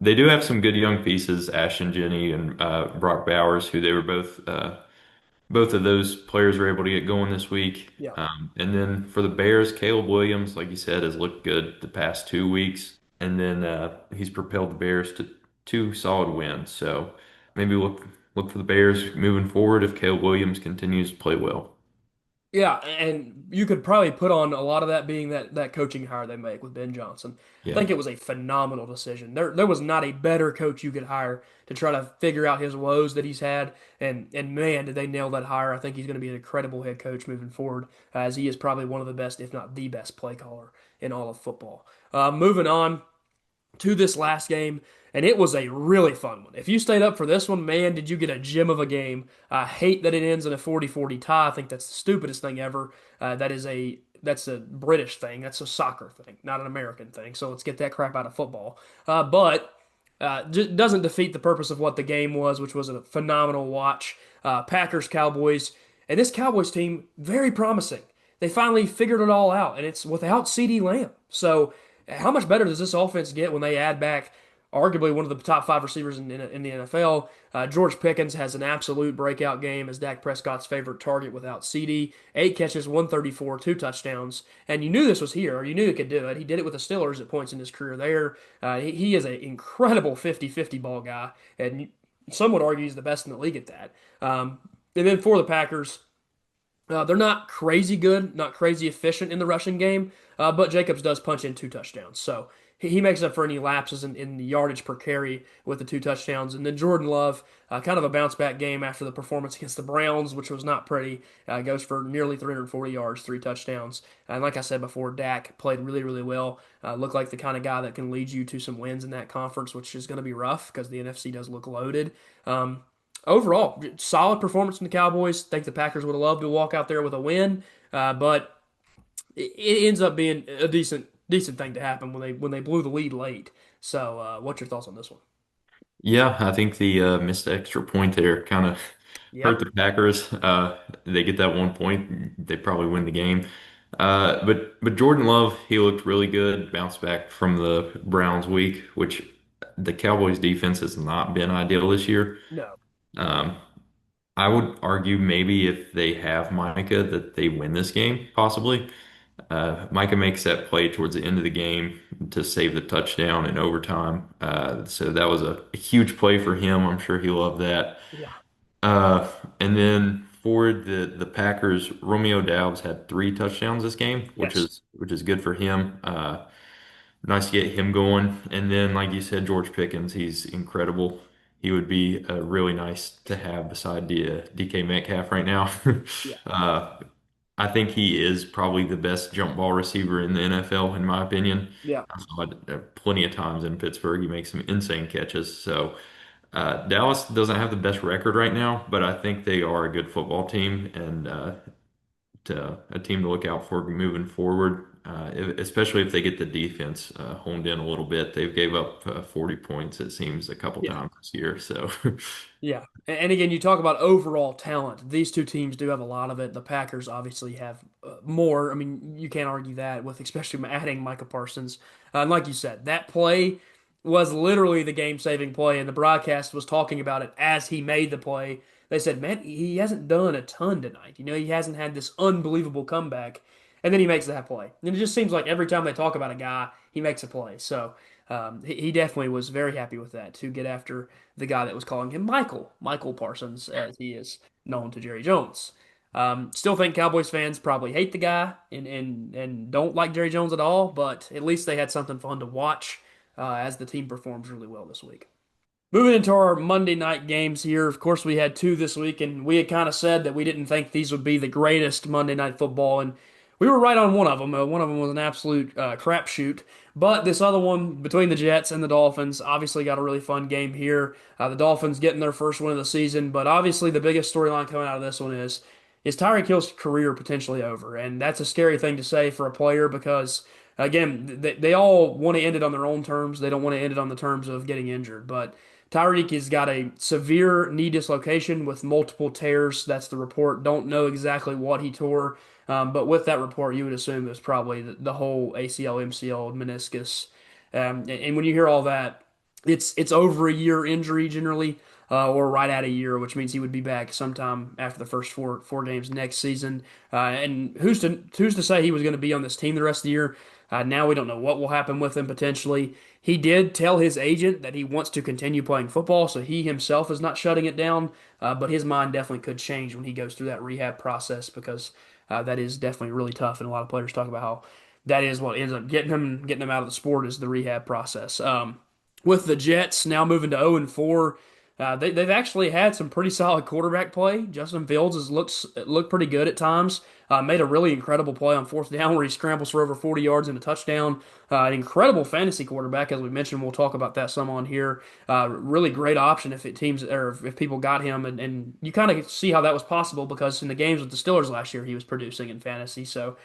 They do have some good young pieces, Ashton Jenney and Brock Bowers, who they were both of those players were able to get going this week. yeah. And then for the Bears, Caleb Williams, like you said, has looked good the past 2 weeks. And then he's propelled the Bears to 2 solid wins. So maybe look for the Bears moving forward if Caleb Williams continues to play well. Yeah, and you could probably put on a lot of that being that coaching hire they make with Ben Johnson. I Yeah. think it was a phenomenal decision. There was not a better coach you could hire to try to figure out his woes that he's had, and man, did they nail that hire. I think he's going to be an incredible head coach moving forward, as he is probably one of the best, if not the best, play caller in all of football. Moving on to this last game, and it was a really fun one. If you stayed up for this one, man, did you get a gem of a game. I hate that it ends in a 40-40 tie. I think that's the stupidest thing ever. That's a British thing. That's a soccer thing, not an American thing. So let's get that crap out of football. But doesn't defeat the purpose of what the game was, which was a phenomenal watch. Packers, Cowboys, and this Cowboys team, very promising. They finally figured it all out, and it's without CeeDee Lamb. So how much better does this offense get when they add back arguably one of the top 5 receivers in the NFL? George Pickens has an absolute breakout game as Dak Prescott's favorite target without CeeDee. 8 catches, 134, 2 touchdowns. And you knew this was here, or you knew he could do it. He did it with the Steelers at points in his career there. He is an incredible 50-50 ball guy, and some would argue he's the best in the league at that. And then for the Packers, they're not crazy good, not crazy efficient in the rushing game, but Jacobs does punch in 2 touchdowns. So he makes up for any lapses in the yardage per carry with the 2 touchdowns. And then Jordan Love, kind of a bounce back game after the performance against the Browns, which was not pretty, goes for nearly 340 yards, 3 touchdowns. And like I said before, Dak played really, really well. Looked like the kind of guy that can lead you to some wins in that conference, which is going to be rough because the NFC does look loaded. Overall, solid performance from the Cowboys. Think the Packers would have loved to walk out there with a win, but it ends up being a decent thing to happen when they blew the lead late. So, what's your thoughts on this one? Yeah, I think the missed extra point there kind of hurt Yep. the Packers. They get that 1 point, they probably win the game. But Jordan Love, he looked really good, bounced back from the Browns week, which the Cowboys defense has not been ideal this year. No. Um, I would argue maybe if they have Micah that they win this game, possibly. Micah makes that play towards the end of the game to save the touchdown in overtime. So that was a huge play for him. I'm sure he loved that. Yeah. Uh, and then for the Packers, Romeo Doubs had 3 touchdowns this game, Yes. which is good for him. Nice to get him going. And then, like you said, George Pickens, he's incredible. He would be really nice to have beside DK Metcalf right now. Yeah. Uh, I think he is probably the best jump ball receiver in the NFL, in my opinion. Yeah. I saw it plenty of times in Pittsburgh. He makes some insane catches. So Dallas doesn't have the best record right now, but I think they are a good football team and a team to look out for moving forward. Especially if they get the defense honed in a little bit. They've gave up 40 points, it seems, a couple Yeah. times this year. So Yeah. And again, you talk about overall talent. These two teams do have a lot of it. The Packers obviously have more. I mean, you can't argue that with especially adding Micah Parsons. And like you said, that play was literally the game-saving play, and the broadcast was talking about it as he made the play. They said, "Man, he hasn't done a ton tonight. You know, he hasn't had this unbelievable comeback." And then he makes that play. And it just seems like every time they talk about a guy, he makes a play. So he definitely was very happy with that to get after the guy that was calling him Michael Parsons, as he is known to Jerry Jones. Still think Cowboys fans probably hate the guy and don't like Jerry Jones at all, but at least they had something fun to watch as the team performs really well this week. Moving into our Monday night games here, of course, we had two this week, and we had kind of said that we didn't think these would be the greatest Monday night football, and we were right on one of them. One of them was an absolute crapshoot, but this other one between the Jets and the Dolphins obviously got a really fun game here. The Dolphins getting their first win of the season, but obviously the biggest storyline coming out of this one is Tyreek Hill's career potentially over, and that's a scary thing to say for a player because. Again, they all want to end it on their own terms. They don't want to end it on the terms of getting injured. But Tyreek has got a severe knee dislocation with multiple tears. That's the report. Don't know exactly what he tore, but with that report, you would assume it was probably the whole ACL, MCL, meniscus. And when you hear all that, it's over a year injury generally, or right at a year, which means he would be back sometime after the first four games next season. And who's to say he was going to be on this team the rest of the year? Now we don't know what will happen with him potentially. He did tell his agent that he wants to continue playing football, so he himself is not shutting it down. But his mind definitely could change when he goes through that rehab process because that is definitely really tough. And a lot of players talk about how that is what ends up getting him out of the sport is the rehab process. With the Jets now moving to 0 and 4, they've actually had some pretty solid quarterback play. Justin Fields has looked pretty good at times. Made a really incredible play on fourth down where he scrambles for over 40 yards and a touchdown. An incredible fantasy quarterback, as we mentioned. We'll talk about that some on here. Really great option if it teams or if people got him, and you kind of see how that was possible because in the games with the Steelers last year, he was producing in fantasy. So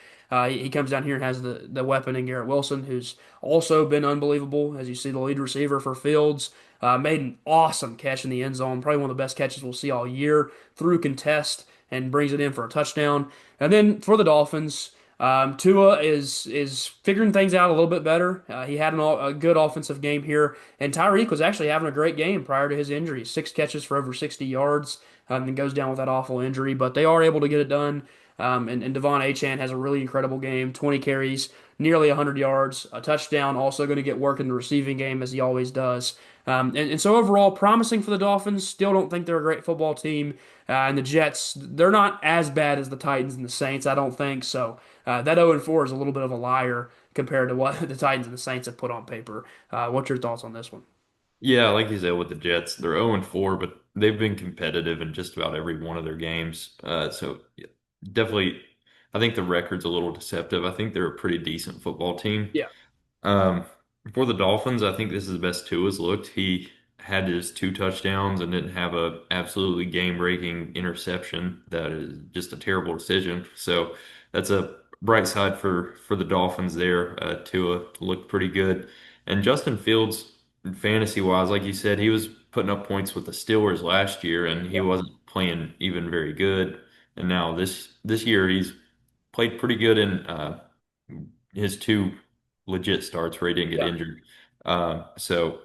he comes down here and has the weapon in Garrett Wilson, who's also been unbelievable. As you see, the lead receiver for Fields made an awesome catch in the end zone, probably one of the best catches we'll see all year through contest and brings it in for a touchdown. And then for the Dolphins, Tua is figuring things out a little bit better. He had a good offensive game here, and Tyreek was actually having a great game prior to his injury. 6 catches for over 60 yards, and goes down with that awful injury. But they are able to get it done. And Devon Achane has a really incredible game. 20 carries, nearly 100 yards, a touchdown. Also going to get work in the receiving game as he always does. And so overall, promising for the Dolphins. Still don't think they're a great football team. And the Jets, they're not as bad as the Titans and the Saints, I don't think. So that 0 and 4 is a little bit of a liar compared to what the Titans and the Saints have put on paper. What's your thoughts on this one? yeah, like you said with the Jets, they're 0 and 4, but they've been competitive in just about every one of their games. So yeah, definitely, I think the record's a little deceptive. I think they're a pretty decent football team. Yeah. Um, for the Dolphins, I think this is the best Tua's looked. had his two touchdowns and didn't have a absolutely game-breaking interception. That is just a terrible decision. So that's a bright side for the Dolphins there. Tua looked pretty good, and Justin Fields, fantasy-wise, like you said, he was putting up points with the Steelers last year, and he Yep. wasn't playing even very good. And now this year he's played pretty good in his two legit starts where he didn't get Yeah. injured. So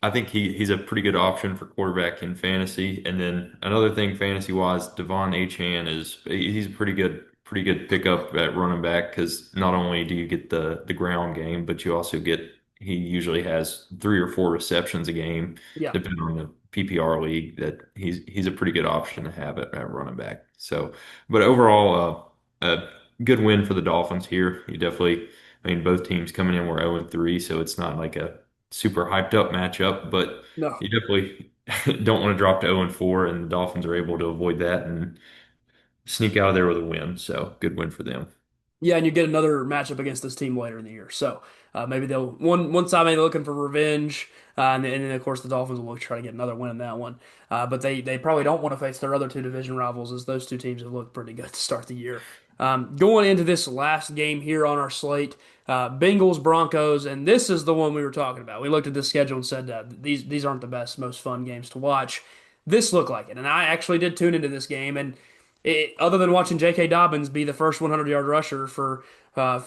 I think he's a pretty good option for quarterback in fantasy. And then another thing fantasy wise, Devon Achane he's a pretty good pickup at running back because not only do you get the ground game, but you also get he usually has 3 or 4 receptions a game, Yeah. depending on the PPR league. That he's a pretty good option to have at running back. So, but overall, a good win for the Dolphins here. You definitely, I mean, both teams coming in were 0-3, so it's not like a super hyped up matchup, but No. you definitely don't want to drop to 0-4, and the Dolphins are able to avoid that and sneak out of there with a win. So good win for them. Yeah, and you get another matchup against this team later in the year. So maybe they'll one side maybe looking for revenge, and then of course the Dolphins will try to get another win in that one. But they probably don't want to face their other two division rivals, as those two teams have looked pretty good to start the year. Going into this last game here on our slate, Bengals Broncos, and this is the one we were talking about. We looked at the schedule and said these aren't the best, most fun games to watch. This looked like it, and I actually did tune into this game and. Other than watching J.K. Dobbins be the first 100-yard rusher for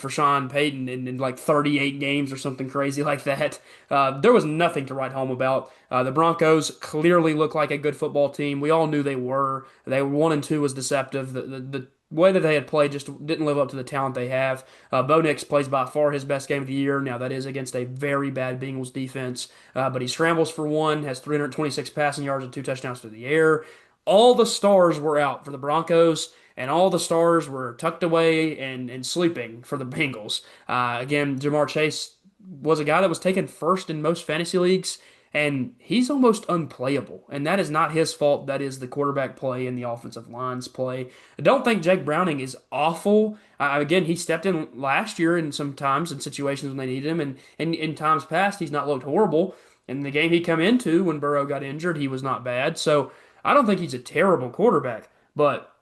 Sean Payton in like 38 games or something crazy like that, there was nothing to write home about. The Broncos clearly look like a good football team. We all knew they were. They were 1-2 was deceptive. The way that they had played just didn't live up to the talent they have. Bo Nix plays by far his best game of the year. Now that is against a very bad Bengals defense, but he scrambles for one, has 326 passing yards and 2 touchdowns through the air. All the stars were out for the Broncos, and all the stars were tucked away and sleeping for the Bengals. Again, Jamar Chase was a guy that was taken first in most fantasy leagues, and he's almost unplayable. And that is not his fault. That is the quarterback play and the offensive line's play. I don't think Jake Browning is awful. Again, he stepped in last year in some times in situations when they needed him, and in times past, he's not looked horrible. In the game he come into when Burrow got injured, he was not bad. So I don't think he's a terrible quarterback, but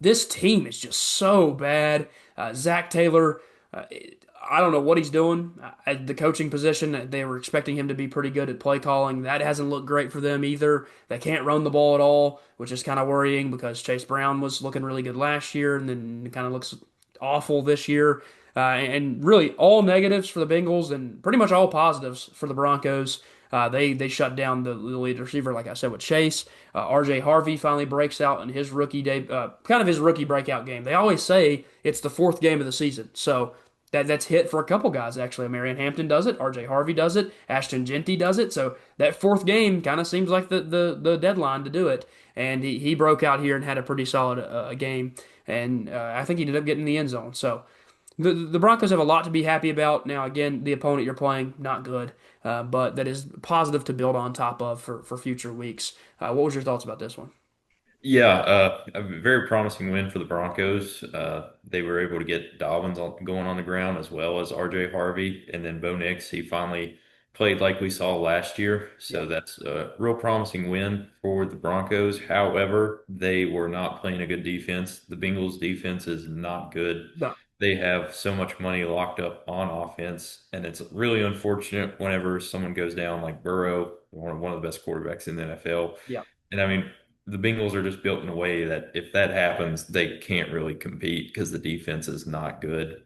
this team is just so bad. Zach Taylor, I don't know what he's doing at the coaching position. They were expecting him to be pretty good at play calling. That hasn't looked great for them either. They can't run the ball at all, which is kind of worrying because Chase Brown was looking really good last year and then kind of looks awful this year. And really all negatives for the Bengals and pretty much all positives for the Broncos. They shut down the lead receiver, like I said, with Chase. R.J. Harvey finally breaks out in his rookie day, kind of his rookie breakout game. They always say it's the fourth game of the season, so that's hit for a couple guys actually. Marion Hampton does it, R.J. Harvey does it, Ashton Genty does it. So that fourth game kind of seems like the deadline to do it. And he broke out here and had a pretty solid game, and I think he ended up getting in the end zone. So the Broncos have a lot to be happy about. Now, again, the opponent you're playing, not good, but that is positive to build on top of for future weeks. What was your thoughts about this one? Yeah, a very promising win for the Broncos. They were able to get Dobbins going on the ground as well as RJ Harvey, and then Bo Nix. He finally played like we saw last year, Yeah, so that's a real promising win for the Broncos. However, they were not playing a good defense. The Bengals' defense is not good. no, They have so much money locked up on offense, and it's really unfortunate whenever someone goes down like Burrow, one of the best quarterbacks in the NFL. yeah, And I mean, the Bengals are just built in a way that if that happens, they can't really compete because the defense is not good.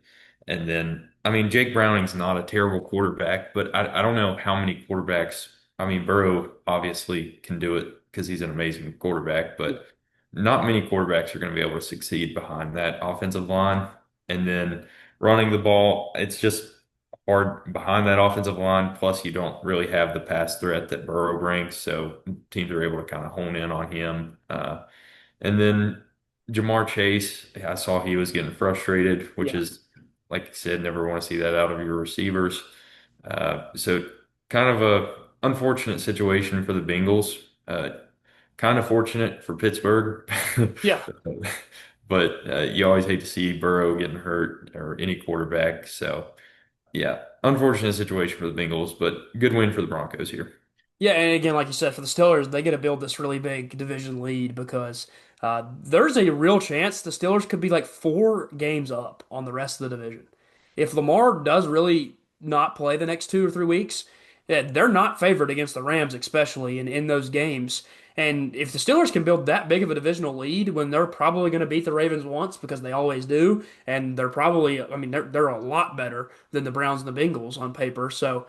And then, I mean, Jake Browning's not a terrible quarterback, but I don't know how many quarterbacks. I mean, Burrow obviously can do it because he's an amazing quarterback, yeah, but not many quarterbacks are going to be able to succeed behind that offensive line. And then running the ball, it's just hard behind that offensive line. Plus, you don't really have the pass threat that Burrow brings, so teams are able to kind of hone in on him. And then Jamar Chase, I saw he was getting frustrated, which yeah. is, like you said, never want to see that out of your receivers. So kind of a unfortunate situation for the Bengals. Kind of fortunate for Pittsburgh. Yeah. But you always hate to see Burrow getting hurt or any quarterback. So yeah, unfortunate situation for the Bengals, but good win for the Broncos here. Yeah, and again, like you said, for the Steelers, they get to build this really big division lead because there's a real chance the Steelers could be like 4 games up on the rest of the division. If Lamar does really not play the next 2 or 3 weeks, yeah, they're not favored against the Rams, especially in those games. And if the Steelers can build that big of a divisional lead when they're probably going to beat the Ravens once because they always do, and they're probably, I mean, they're a lot better than the Browns and the Bengals on paper. So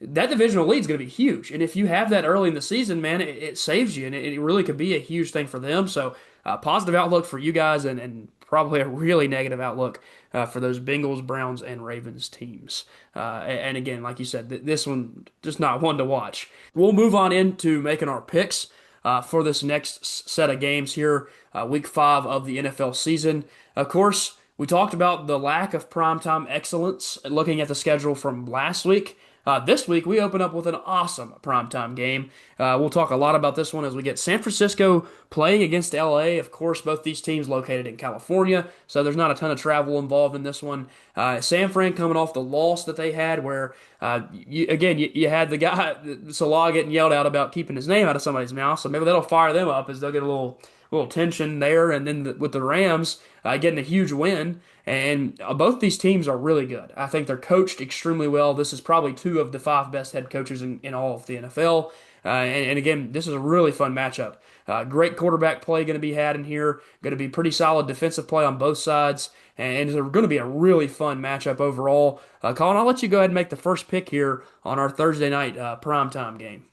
that divisional lead is going to be huge. And if you have that early in the season, man, it saves you, and it really could be a huge thing for them. So, positive outlook for you guys, and probably a really negative outlook for those Bengals, Browns, and Ravens teams. And again, like you said, this one just not one to watch. We'll move on into making our picks for this next set of games here, week 5 of the NFL season. Of course, we talked about the lack of primetime excellence looking at the schedule from last week. This week, we open up with an awesome primetime game. We'll talk a lot about this one as we get San Francisco playing against LA. Of course, both these teams located in California, so there's not a ton of travel involved in this one. San Fran coming off the loss that they had, where you had the guy Salah getting yelled out about keeping his name out of somebody's mouth, so maybe that'll fire them up as they'll get a little tension there. And then with the Rams getting a huge win. And both these teams are really good. I think they're coached extremely well. This is probably 2 of the 5 best head coaches in all of the NFL. And again, this is a really fun matchup. Great quarterback play going to be had in here. Going to be pretty solid defensive play on both sides. And it's going to be a really fun matchup overall. Colin, I'll let you go ahead and make the first pick here on our Thursday night primetime game.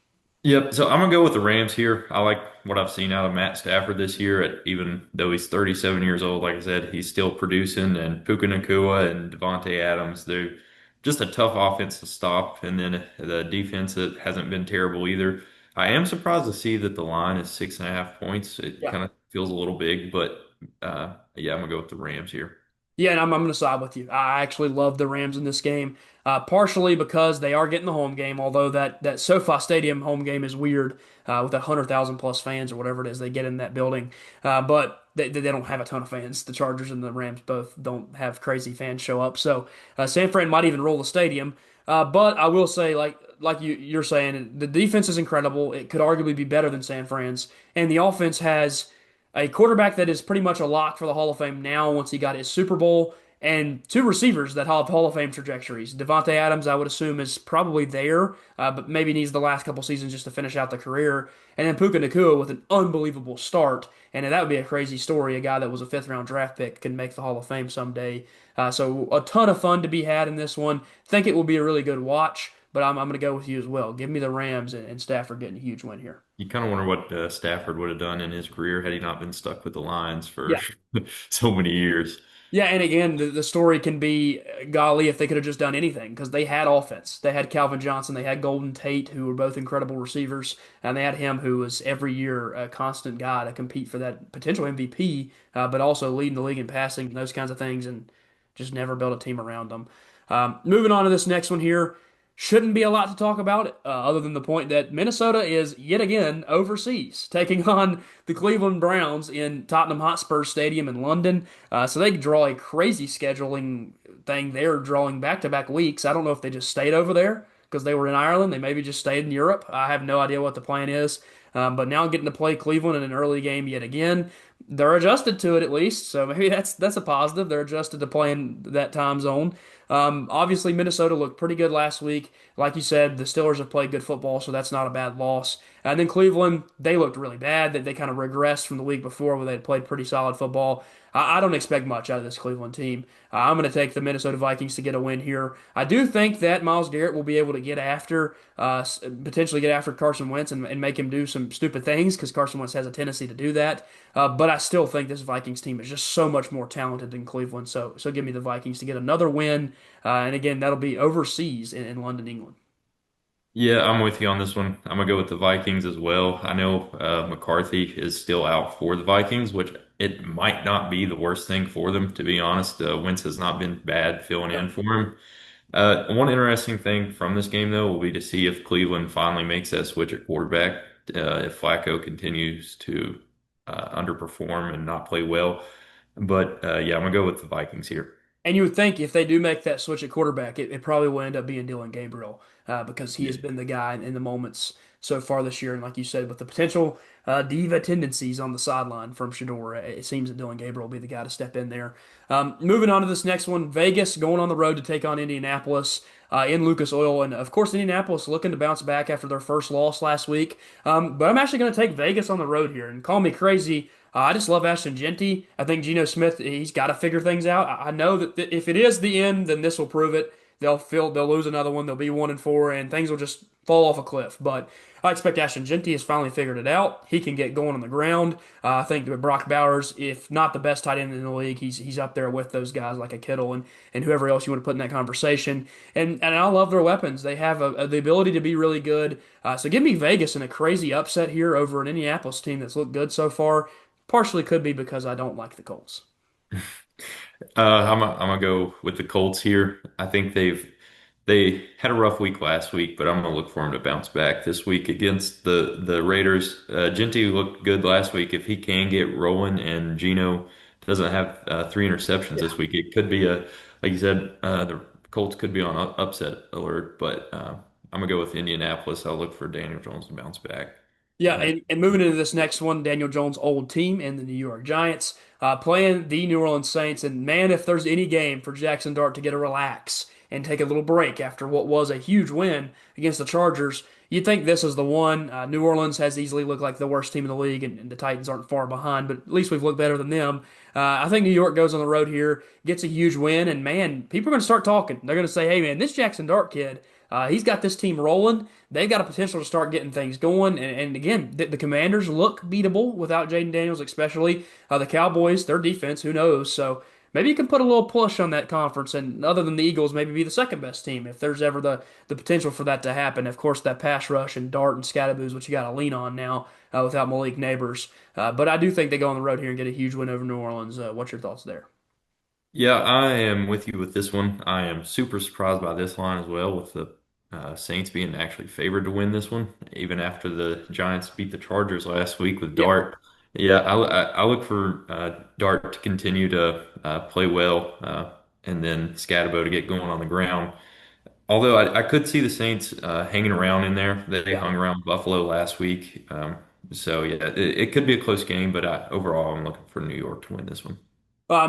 Yep. So I'm gonna go with the Rams here. I like what I've seen out of Matt Stafford this year. Even though he's 37 years old, like I said, he's still producing. And Puka Nacua and Devontae Adams, they're just a tough offense to stop. And then the defense that hasn't been terrible either. I am surprised to see that the line is 6.5 points. It Yeah. kind of feels a little big, but yeah, I'm gonna go with the Rams here. Yeah, and I'm going to side with you. I actually love the Rams in this game, partially because they are getting the home game, although that SoFi Stadium home game is weird with 100,000 plus fans or whatever it is they get in that building. But they don't have a ton of fans. The Chargers and the Rams both don't have crazy fans show up. So San Fran might even roll the stadium. But I will say, like you're saying, the defense is incredible. It could arguably be better than San Fran's, and the offense has a quarterback that is pretty much a lock for the Hall of Fame now once he got his Super Bowl, and 2 receivers that have Hall of Fame trajectories. Devontae Adams, I would assume, is probably there, but maybe needs the last couple seasons just to finish out the career. And then Puka Nacua with an unbelievable start, and that would be a crazy story. A guy that was a 5th round draft pick can make the Hall of Fame someday. So a ton of fun to be had in this one. Think it will be a really good watch, but I'm going to go with you as well. Give me the Rams and Stafford getting a huge win here. You kind of wonder what Stafford would have done in his career had he not been stuck with the Lions for Yeah. so many years. Yeah, and again, the story can be, golly, if they could have just done anything, because they had offense. They had Calvin Johnson, they had Golden Tate, who were both incredible receivers, and they had him, who was every year a constant guy to compete for that potential MVP, but also leading the league in passing and those kinds of things, and just never built a team around them. Moving on to this next one here. Shouldn't be a lot to talk about, other than the point that Minnesota is yet again overseas, taking on the Cleveland Browns in Tottenham Hotspur Stadium in London. So they draw a crazy scheduling thing there, drawing back-to-back weeks. I don't know if they just stayed over there because they were in Ireland. They maybe just stayed in Europe. I have no idea what the plan is. But now getting to play Cleveland in an early game yet again, they're adjusted to it at least. So maybe that's a positive. They're adjusted to playing that time zone. Obviously, Minnesota looked pretty good last week. Like you said, the Steelers have played good football, so that's not a bad loss. And then Cleveland, they looked really bad. They kind of regressed from the week before where they had played pretty solid football. I don't expect much out of this Cleveland team. I'm going to take the Minnesota Vikings to get a win here. I do think that Myles Garrett will be able to get after, potentially get after Carson Wentz and make him do some stupid things because Carson Wentz has a tendency to do that. But I still think this Vikings team is just so much more talented than Cleveland. So give me the Vikings to get another win. And again, that'll be overseas in London, England. Yeah, I'm with you on this one. I'm gonna go with the Vikings as well. I know McCarthy is still out for the Vikings, which it might not be the worst thing for them, to be honest. Wentz has not been bad filling Yeah. in for him. One interesting thing from this game, though, will be to see if Cleveland finally makes that switch at quarterback. If Flacco continues to underperform and not play well. But yeah, I'm gonna go with the Vikings here. And you would think if they do make that switch at quarterback, it probably will end up being Dylan Gabriel. because he has Yeah. been the guy in the moments so far this year. And like you said, with the potential diva tendencies on the sideline from Shador, it seems that Dylan Gabriel will be the guy to step in there. Moving on to this next one, Vegas going on the road to take on Indianapolis in Lucas Oil. And of course, Indianapolis looking to bounce back after their first loss last week. But I'm actually going to take Vegas on the road here. And call me crazy. I just love Ashton Genty. I think Geno Smith, he's got to figure things out. I know that if it is the end, then this will prove it. They'll lose another one. They'll be 1-4, and things will just fall off a cliff. But I expect Ashton Genty has finally figured it out. He can get going on the ground. I think that Brock Bowers, if not the best tight end in the league, he's up there with those guys like a Kittle and whoever else you want to put in that conversation. And I love their weapons. They have the ability to be really good. So give me Vegas in a crazy upset here over an Indianapolis team that's looked good so far. Partially could be because I don't like the Colts. I'm gonna go with the Colts here. I think they had a rough week last week, but I'm gonna look for them to bounce back this week against the Raiders. Genty looked good last week. If he can get rolling and Geno doesn't have 3 interceptions Yeah. this week, it could be like you said, the Colts could be on upset alert. But I'm gonna go with Indianapolis. I'll look for Daniel Jones to bounce back. Yeah, Uh, and moving into this next one, Daniel Jones' old team and the New York Giants playing the New Orleans Saints. And man, if there's any game for Jackson Dart to get a relax and take a little break after what was a huge win against the Chargers, you'd think this is the one. New Orleans has easily looked like the worst team in the league, and the Titans aren't far behind, but at least we've looked better than them. I think New York goes on the road here, gets a huge win, and man, people are going to start talking. They're going to say, hey, man, this Jackson Dart kid. He's got this team rolling. They've got a potential to start getting things going. And again, the Commanders look beatable without Jaden Daniels, especially the Cowboys. Their defense, who knows? So maybe you can put a little push on that conference, and other than the Eagles, maybe be the second best team if there's ever the potential for that to happen. Of course, that pass rush and Dart and Scatterboo is what you got to lean on now without Malik Neighbors. But I do think they go on the road here and get a huge win over New Orleans. What's your thoughts there? Yeah, I am with you with this one. I am super surprised by this line as well, with the Saints being actually favored to win this one, even after the Giants beat the Chargers last week with Yeah. Dart. Yeah, I look for Dart to continue to play well, and then Scatterbo to get going on the ground. Although I could see the Saints hanging around in there. They Yeah. hung around Buffalo last week. So yeah, it could be a close game, but overall, I'm looking for New York to win this one.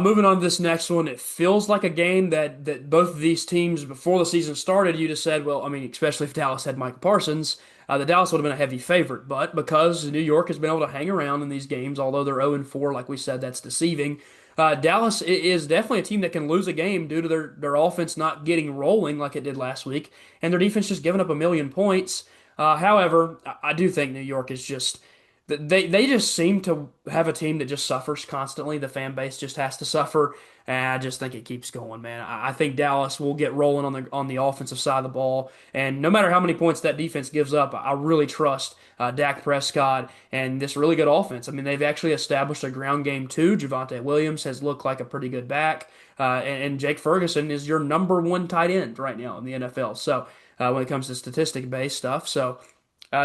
Moving on to this next one, it feels like a game that both of these teams before the season started, you just said, well, I mean, especially if Dallas had Micah Parsons, the Dallas would have been a heavy favorite. But because New York has been able to hang around in these games, although they're 0-4, like we said, that's deceiving. Dallas is definitely a team that can lose a game due to their offense not getting rolling like it did last week, and their defense just giving up a million points. However, I do think New York is just they just seem to have a team that just suffers constantly. The fan base just has to suffer, and I just think it keeps going, man. I think Dallas will get rolling on the offensive side of the ball, and no matter how many points that defense gives up, I really trust Dak Prescott and this really good offense. I mean, they've actually established a ground game too. Javonte Williams has looked like a pretty good back, and Jake Ferguson is your number one tight end right now in the NFL. So when it comes to statistic based stuff, so.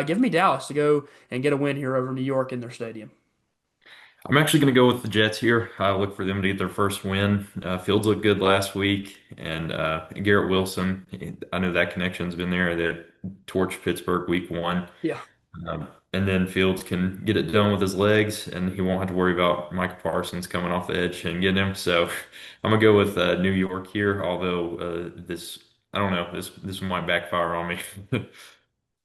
Give me Dallas to go and get a win here over New York in their stadium. I'm actually going to go with the Jets here. I look for them to get their first win. Fields looked good last week, and Garrett Wilson, I know that connection's been there. They torched Pittsburgh week 1. Yeah. And then Fields can get it done with his legs, and he won't have to worry about Micah Parsons coming off the edge and getting him. So I'm gonna go with New York here. Although I don't know, this might backfire on me.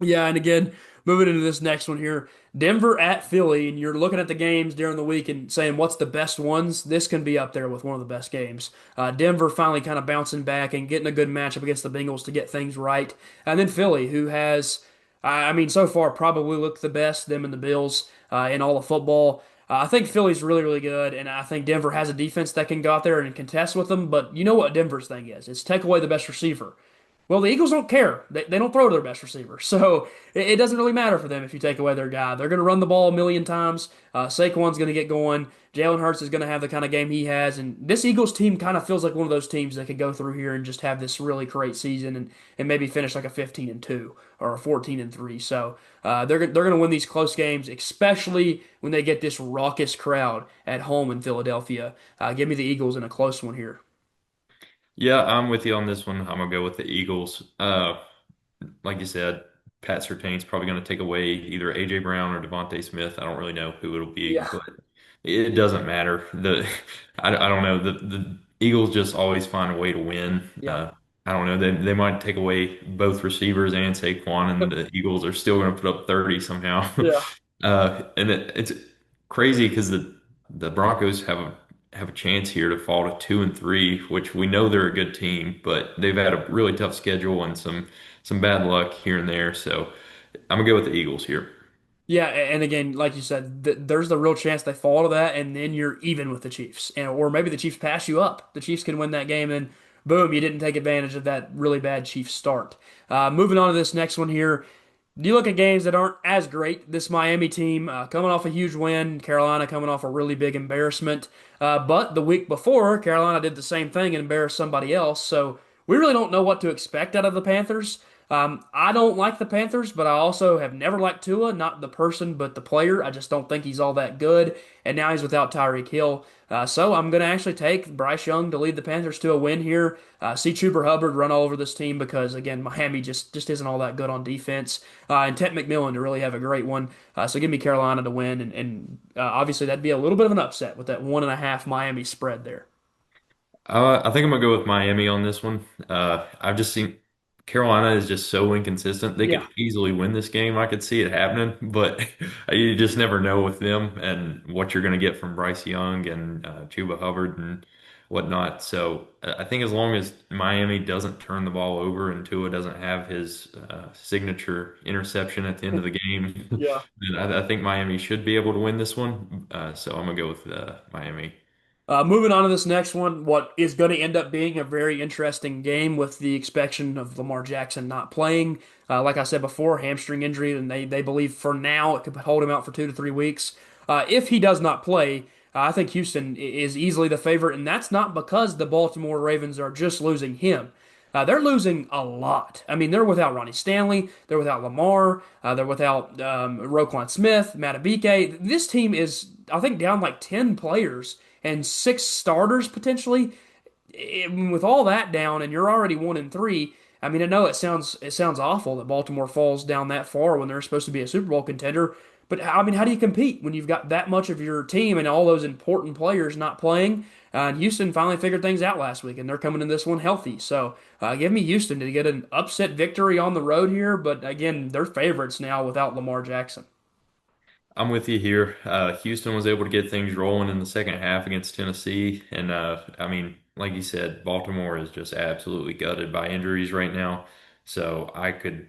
Yeah, and again, moving into this next one here, Denver at Philly, and you're looking at the games during the week and saying what's the best ones. This can be up there with one of the best games. Denver finally kind of bouncing back and getting a good matchup against the Bengals to get things right, and then Philly, who has, I mean, so far probably looked the best, them and the Bills in all of football. I think Philly's really, really good, and I think Denver has a defense that can go out there and contest with them. But you know what Denver's thing is? It's take away the best receiver. Well, the Eagles don't care. They don't throw to their best receiver. So it doesn't really matter for them if you take away their guy. They're going to run the ball a million times. Saquon's going to get going. Jalen Hurts is going to have the kind of game he has. And this Eagles team kind of feels like one of those teams that could go through here and just have this really great season and maybe finish like a 15-2 or a 14-3. So they're going to win these close games, especially when they get this raucous crowd at home in Philadelphia. Give me the Eagles in a close one here. Yeah, I'm with you on this one. I'm gonna go with the Eagles. like you said, Pat Surtain's probably going to take away either AJ Brown or Devontae Smith. I don't really know who it'll be, Yeah, but it doesn't matter. I don't know. The Eagles just always find a way to win. yeah, I don't know. They might take away both receivers and Saquon, and the Eagles are still going to put up 30 somehow. yeah. And it's crazy because the Broncos have a chance here to fall to 2-3, which we know they're a good team, but they've had a really tough schedule and some bad luck here and there. So I'm gonna go with the Eagles here. Yeah, and again, like you said, there's the real chance they fall to that, and then you're even with the Chiefs, and or maybe the Chiefs pass you up. The Chiefs can win that game, and boom, you didn't take advantage of that really bad Chiefs start. Moving on to this next one here. You look at games that aren't as great. This Miami team coming off a huge win, Carolina coming off a really big embarrassment. But the week before, Carolina did the same thing and embarrassed somebody else. So we really don't know what to expect out of the Panthers. I don't like the Panthers, but I also have never liked Tua, not the person, but the player. I just don't think he's all that good. And now he's without Tyreek Hill. So I'm going to actually take Bryce Young to lead the Panthers to a win here. See Chuba Hubbard run all over this team because, again, Miami just isn't all that good on defense. And Ted McMillan to really have a great one. So give me Carolina to win. And obviously, that'd be a little bit of an upset with that 1.5 Miami spread there. I think I'm gonna go with Miami on this one. I've just seen Carolina is just so inconsistent. They Yeah. could easily win this game. I could see it happening, but you just never know with them and what you're gonna get from Bryce Young and Chuba Hubbard and whatnot. So I think as long as Miami doesn't turn the ball over and Tua doesn't have his signature interception at the end of the game, Yeah. then I think Miami should be able to win this one. So I'm gonna go with Miami. Moving on to this next one, what is going to end up being a very interesting game with the expectation of Lamar Jackson not playing. Like I said before, hamstring injury, and they believe for now it could hold him out for 2 to 3 weeks. If he does not play, I think Houston is easily the favorite, and that's not because the Baltimore Ravens are just losing him. They're losing a lot. I mean, they're without Ronnie Stanley, they're without Lamar, they're without Roquan Smith, Matabike. This team is, I think, down like 10 players and 6 starters potentially. With all that down, and you're already 1-3. I mean, I know it sounds awful that Baltimore falls down that far when they're supposed to be a Super Bowl contender. But I mean, how do you compete when you've got that much of your team and all those important players not playing? And Houston finally figured things out last week, and they're coming in this one healthy. So give me Houston to get an upset victory on the road here. But again, they're favorites now without Lamar Jackson. I'm with you here. Houston was able to get things rolling in the second half against Tennessee, and I mean, like you said, Baltimore is just absolutely gutted by injuries right now. So I could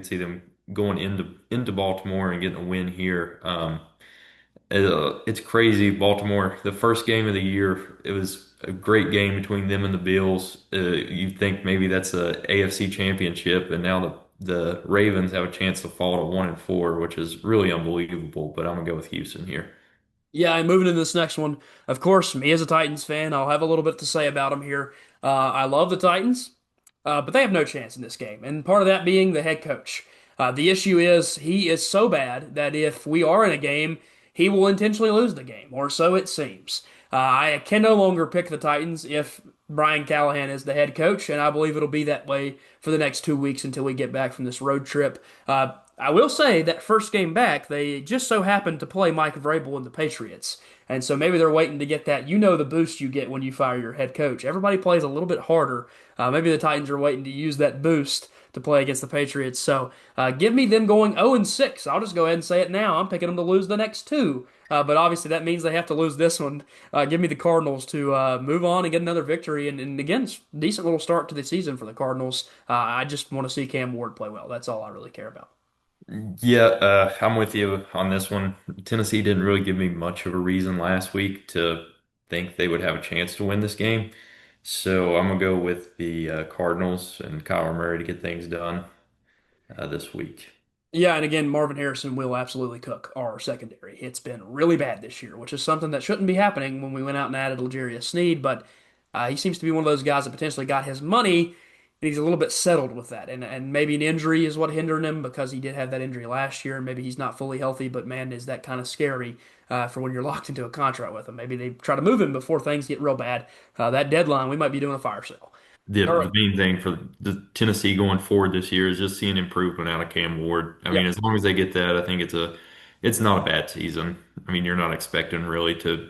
see them going into Baltimore and getting a win here. It's crazy. Baltimore, the first game of the year, it was a great game between them and the Bills. You think maybe that's a AFC championship, and now the Ravens have a chance to fall to 1-4, which is really unbelievable. But I'm gonna go with Houston here. Yeah, and moving into this next one, of course, me as a Titans fan, I'll have a little bit to say about them here. I love the Titans, but they have no chance in this game, and part of that being the head coach. The issue is he is so bad that if we are in a game, he will intentionally lose the game, or so it seems. I can no longer pick the Titans if Brian Callahan is the head coach, and I believe it'll be that way for the next 2 weeks until we get back from this road trip. I will say that first game back, they just so happened to play Mike Vrabel and the Patriots. And so maybe they're waiting to get that. You know the boost you get when you fire your head coach. Everybody plays a little bit harder. Maybe the Titans are waiting to use that boost to play against the Patriots. So give me them going 0-6. I'll just go ahead and say it now. I'm picking them to lose the next two. But obviously that means they have to lose this one. Give me the Cardinals to move on and get another victory. And again, decent little start to the season for the Cardinals. I just want to see Cam Ward play well. That's all I really care about. Yeah, I'm with you on this one. Tennessee didn't really give me much of a reason last week to think they would have a chance to win this game. So I'm gonna go with the Cardinals and Kyler Murray to get things done this week. Yeah, and again, Marvin Harrison will absolutely cook our secondary. It's been really bad this year, which is something that shouldn't be happening when we went out and added L'Jarius Sneed, but he seems to be one of those guys that potentially got his money, and he's a little bit settled with that. And maybe an injury is what hindered him because he did have that injury last year, and maybe he's not fully healthy, but man, is that kind of scary for when you're locked into a contract with him. Maybe they try to move him before things get real bad. That deadline, we might be doing a fire sale. the main thing for the Tennessee going forward this year is just seeing improvement out of Cam Ward. I mean, Yep. as long as they get that, I think it's not a bad season. I mean, you're not expecting really to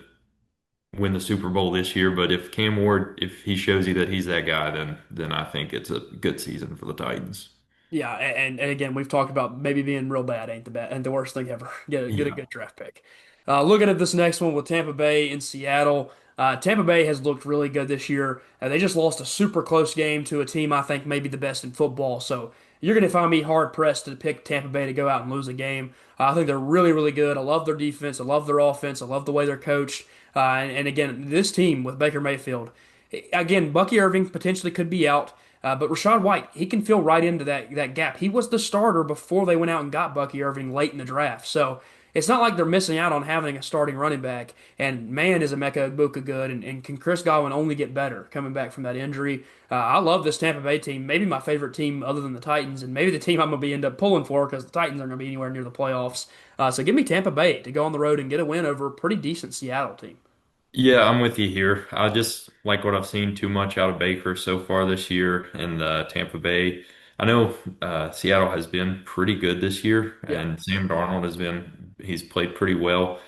win the Super Bowl this year, but if Cam Ward, if he shows you that he's that guy, then I think it's a good season for the Titans. Yeah, and again, we've talked about maybe being real bad ain't the worst thing ever. Get a Yeah. good draft pick. Looking at this next one with Tampa Bay and Seattle, Tampa Bay has looked really good this year. They just lost a super close game to a team I think maybe the best in football. So you're going to find me hard pressed to pick Tampa Bay to go out and lose a game. I think they're really, really good. I love their defense. I love their offense. I love the way they're coached. And again, this team with Baker Mayfield, again, Bucky Irving potentially could be out. But Rachaad White, he can fill right into that gap. He was the starter before they went out and got Bucky Irving late in the draft. So it's not like they're missing out on having a starting running back. And man, is Emeka Egbuka good. And can Chris Godwin only get better coming back from that injury? I love this Tampa Bay team. Maybe my favorite team other than the Titans, and maybe the team I'm going to be end up pulling for because the Titans aren't going to be anywhere near the playoffs. So give me Tampa Bay to go on the road and get a win over a pretty decent Seattle team. Yeah, I'm with you here. I just like what I've seen too much out of Baker so far this year and Tampa Bay. I know Seattle has been pretty good this year, Yeah. and Sam Darnold he's played pretty well,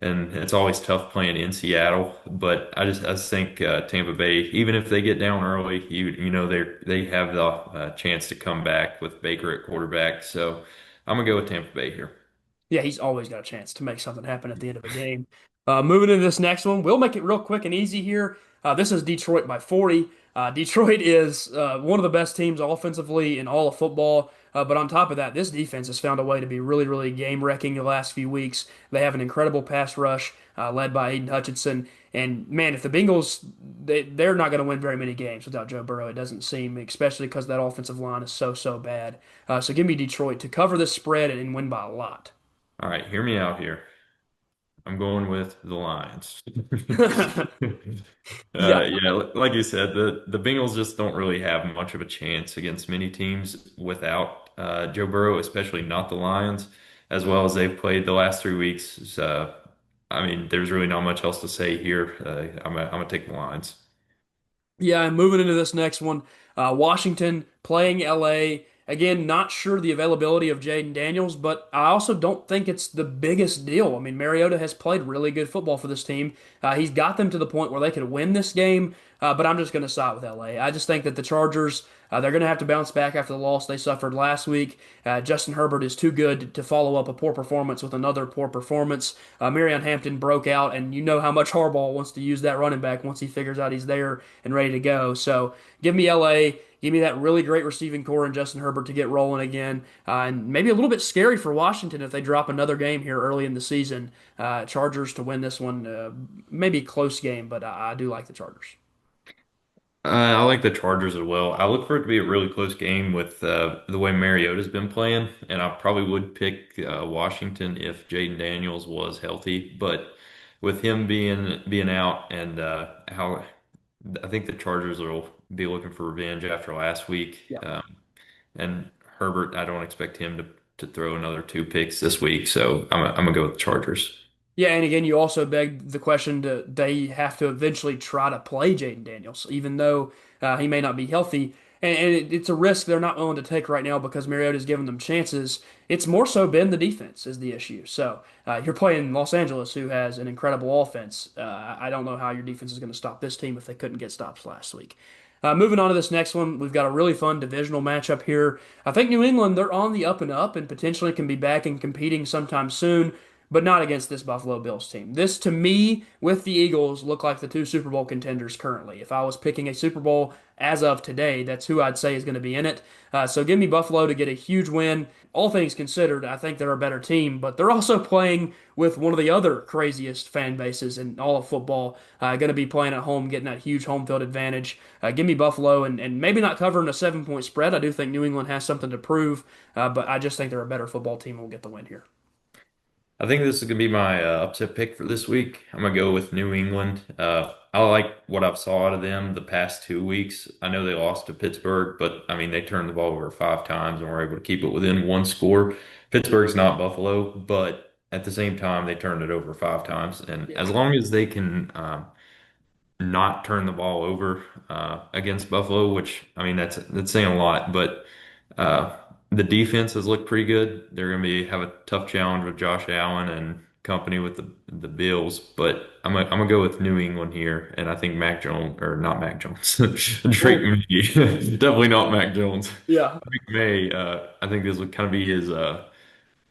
and it's always tough playing in Seattle. But I just think Tampa Bay, even if they get down early, you know they have the chance to come back with Baker at quarterback. So I'm gonna go with Tampa Bay here. Yeah, he's always got a chance to make something happen at the end of a game. Moving into this next one, we'll make it real quick and easy here. This is Detroit by 40. Detroit is one of the best teams offensively in all of football. But on top of that, this defense has found a way to be really, really game wrecking the last few weeks. They have an incredible pass rush led by Aiden Hutchinson. And man, if the Bengals, they're not going to win very many games without Joe Burrow, it doesn't seem, especially because that offensive line is so, so bad. So give me Detroit to cover this spread and win by a lot. All right, hear me out here. I'm going with the Lions. Yeah, Yeah, like you said, the Bengals just don't really have much of a chance against many teams without Joe Burrow, especially not the Lions, as well as they've played the last 3 weeks. So, I mean, there's really not much else to say here. I'm gonna take the Lions. yeah, and moving into this next one, Washington playing LA. Again, not sure the availability of Jaden Daniels, but I also don't think it's the biggest deal. I mean, Mariota has played really good football for this team. He's got them to the point where they could win this game, but I'm just going to side with LA. I just think that the Chargers, they're going to have to bounce back after the loss they suffered last week. Justin Herbert is too good to follow up a poor performance with another poor performance. Marion Hampton broke out, and you know how much Harbaugh wants to use that running back once he figures out he's there and ready to go. So give me LA. Give me that really great receiving core and Justin Herbert to get rolling again. And maybe a little bit scary for Washington if they drop another game here early in the season. Chargers to win this one. Maybe a close game, but I do like the Chargers. I like the Chargers as well. I look for it to be a really close game with the way Mariota's been playing, and I probably would pick Washington if Jaden Daniels was healthy. But with him being out and how I think the Chargers will be looking for revenge after last week. Yeah. And Herbert, I don't expect him to throw another 2 picks this week, so I'm gonna go with the Chargers. Yeah, and again, you also beg the question: do they have to eventually try to play Jaden Daniels, even though he may not be healthy? And it's a risk they're not willing to take right now because Mariota's given them chances. It's more so been the defense is the issue. So you're playing Los Angeles, who has an incredible offense. I don't know how your defense is going to stop this team if they couldn't get stops last week. Moving on to this next one, we've got a really fun divisional matchup here. I think New England, they're on the up and up and potentially can be back and competing sometime soon, but not against this Buffalo Bills team. This, to me, with the Eagles, look like the two Super Bowl contenders currently. If I was picking a Super Bowl as of today, that's who I'd say is going to be in it. So give me Buffalo to get a huge win. All things considered, I think they're a better team, but they're also playing with one of the other craziest fan bases in all of football. Going to be playing at home, getting that huge home field advantage. Give me Buffalo and maybe not covering a 7 point spread. I do think New England has something to prove, but I just think they're a better football team and will get the win here. I think this is gonna be my upset pick for this week. I'm gonna go with New England. I like what I've saw out of them the past 2 weeks. I know they lost to Pittsburgh, but I mean they turned the ball over 5 times and were able to keep it within one score. Pittsburgh's not Buffalo, but at the same time they turned it over 5 times. And Yeah. as long as they can not turn the ball over against Buffalo, which I mean that's saying a lot, but uh, the defense has looked pretty good. They're going to be have a tough challenge with Josh Allen and company with the Bills, but I'm gonna go with New England here, and I think Mac Jones or not Mac Jones, Drake Well, May, definitely not Mac Jones. yeah. Drake May, I think this would kind of be his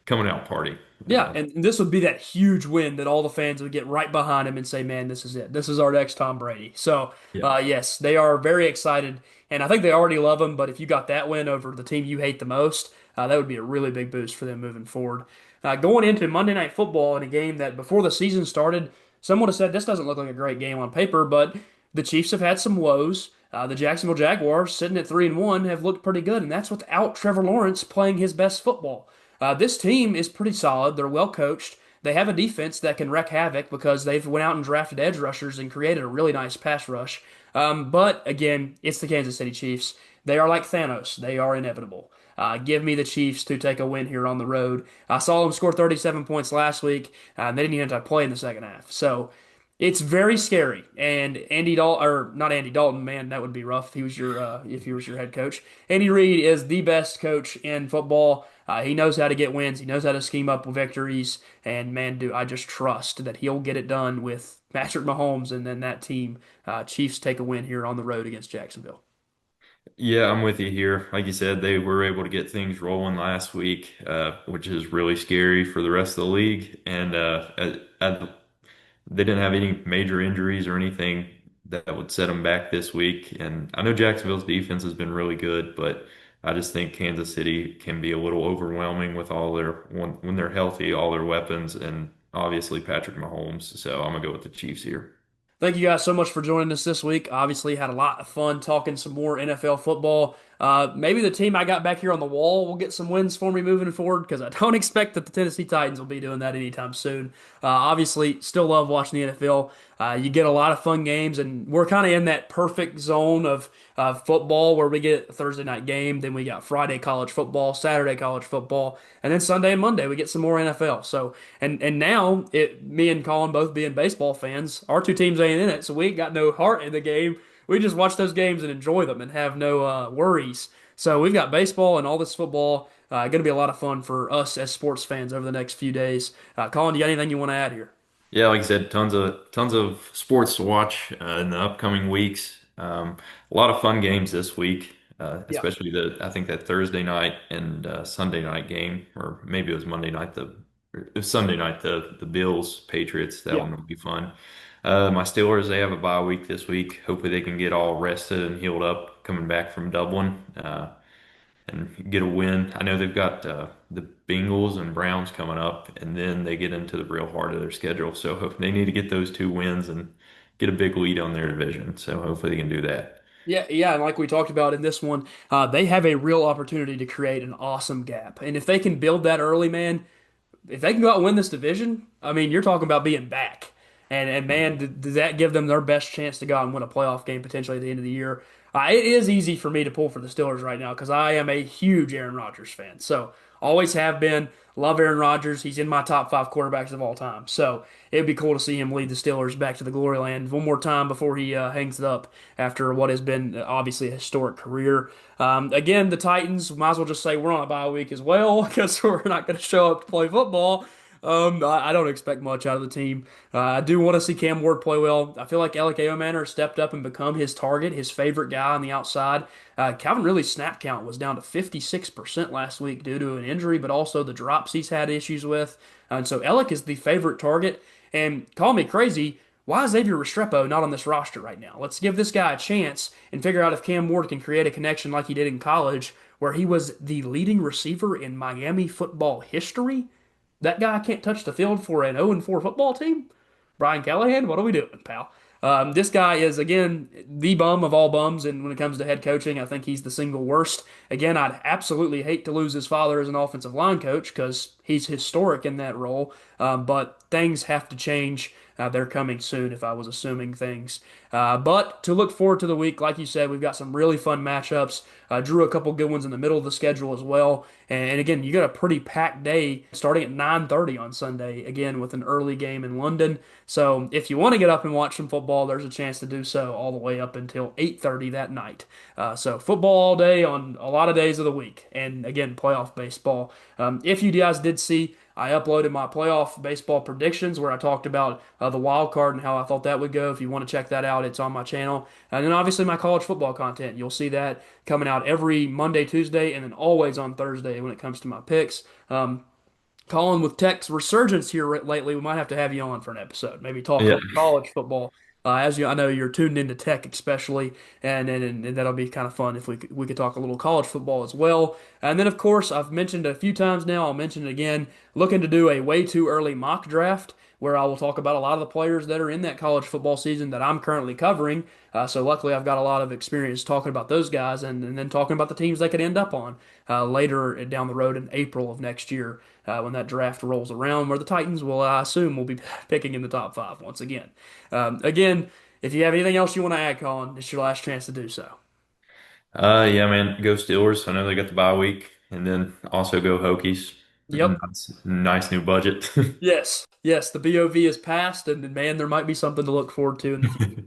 coming out party. Yeah, and this would be that huge win that all the fans would get right behind him and say, "Man, this is it. This is our next Tom Brady." So, Yeah. yes, they are very excited, and I think they already love him. But if you got that win over the team you hate the most, that would be a really big boost for them moving forward. Going into Monday Night Football in a game that before the season started, someone would have said this doesn't look like a great game on paper, but the Chiefs have had some woes. The Jacksonville Jaguars, sitting at 3-1, have looked pretty good, and that's without Trevor Lawrence playing his best football. This team is pretty solid. They're well coached. They have a defense that can wreak havoc because they've went out and drafted edge rushers and created a really nice pass rush. But again, it's the Kansas City Chiefs. They are like Thanos. They are inevitable. Give me the Chiefs to take a win here on the road. I saw them score 37 points last week. They didn't even have to play in the second half. So it's very scary. And Andy Dalton, or not Andy Dalton, man, that would be rough if he was your head coach. Andy Reid is the best coach in football. He knows how to get wins. He knows how to scheme up victories. And man, do I just trust that he'll get it done with Patrick Mahomes and then that team. Chiefs take a win here on the road against Jacksonville. Yeah, I'm with you here. Like you said, they were able to get things rolling last week, which is really scary for the rest of the league. And they didn't have any major injuries or anything that would set them back this week. And I know Jacksonville's defense has been really good, but I just think Kansas City can be a little overwhelming with all their when they're healthy, all their weapons, and obviously Patrick Mahomes. So I'm gonna go with the Chiefs here. Thank you guys so much for joining us this week. Obviously, had a lot of fun talking some more NFL football. Maybe the team I got back here on the wall will get some wins for me moving forward because I don't expect that the Tennessee Titans will be doing that anytime soon. Obviously, still love watching the NFL. You get a lot of fun games, and we're kind of in that perfect zone of football where we get a Thursday night game, then we got Friday college football, Saturday college football, and then Sunday and Monday we get some more NFL. So and now me and Colin both being baseball fans, our two teams ain't in it, so we ain't got no heart in the game. We just watch those games and enjoy them and have no worries. So we've got baseball and all this football. Going to be a lot of fun for us as sports fans over the next few days. Colin, do you got anything you want to add here? Yeah, like I said, tons of sports to watch in the upcoming weeks. A lot of fun games this week, Yeah. especially the I think that Thursday night and Sunday night game, or maybe it was Monday night. It was Sunday night the Bills Patriots. That Yeah. one will be fun. My Steelers, they have a bye week this week. Hopefully they can get all rested and healed up coming back from Dublin. And get a win. I know they've got the Bengals and Browns coming up, and then they get into the real heart of their schedule. So they need to get those two wins and get a big lead on their division. So hopefully they can do that. Yeah, yeah, and like we talked about in this one, they have a real opportunity to create an awesome gap. And if they can build that early, man, if they can go out and win this division, I mean, you're talking about being back. And man, does that give them their best chance to go out and win a playoff game potentially at the end of the year? It is easy for me to pull for the Steelers right now because I am a huge Aaron Rodgers fan. So always have been. Love Aaron Rodgers. He's in my top five quarterbacks of all time. So it'd be cool to see him lead the Steelers back to the glory land one more time before he hangs it up after what has been obviously a historic career. Again, the Titans, might as well just say we're on a bye week as well because we're not going to show up to play football. I don't expect much out of the team. I do want to see Cam Ward play well. I feel like Alec Manor stepped up and become his target, his favorite guy on the outside. Calvin Ridley's snap count was down to 56% last week due to an injury, but also the drops he's had issues with. And so Alec is the favorite target. And call me crazy, why is Xavier Restrepo not on this roster right now? Let's give this guy a chance and figure out if Cam Ward can create a connection like he did in college, where he was the leading receiver in Miami football history. That guy can't touch the field for an 0-4 football team? Brian Callahan, what are we doing, pal? This guy is, again, the bum of all bums, and when it comes to head coaching, I think he's the single worst. Again, I'd absolutely hate to lose his father as an offensive line coach because he's historic in that role, but things have to change. they're coming soon if I was assuming things. But to look forward to the week, like you said, we've got some really fun matchups. Drew a couple good ones in the middle of the schedule as well. And again, you got a pretty packed day starting at 9:30 on Sunday, again with an early game in London. So if you want to get up and watch some football, there's a chance to do so all the way up until 8:30 that night. So football all day on a lot of days of the week. And again, playoff baseball. If you guys did see, I uploaded my playoff baseball predictions where I talked about the wild card and how I thought that would go. If you want to check that out, it's on my channel. And then obviously my college football content. You'll see that coming out every Monday, Tuesday, and then always on Thursday when it comes to my picks. Colin, with Tech's resurgence here lately, we might have to have you on for an episode. Maybe talk a Yeah. little college football. As you, I know you're tuned into Tech especially, and that'll be kind of fun if we could talk a little college football as well. And then of course I've mentioned it a few times now. I'll mention it again. Looking to do a way too early mock draft where I will talk about a lot of the players that are in that college football season that I'm currently covering. So luckily I've got a lot of experience talking about those guys and then talking about the teams they could end up on later down the road in April of next year when that draft rolls around, where the Titans will, I assume, will be picking in the top five once again. Again, if you have anything else you want to add, Colin, it's your last chance to do so. Yeah, man, go Steelers. I know they got the bye week, and then also go Hokies. Yep. Nice new budget. Yes. Yes. The BOV is passed, and man, there might be something to look forward to in the future.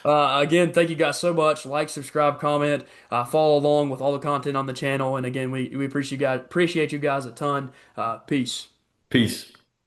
Again, thank you guys so much. Like, subscribe, comment, follow along with all the content on the channel. And again, we appreciate you guys a ton. Peace. Peace.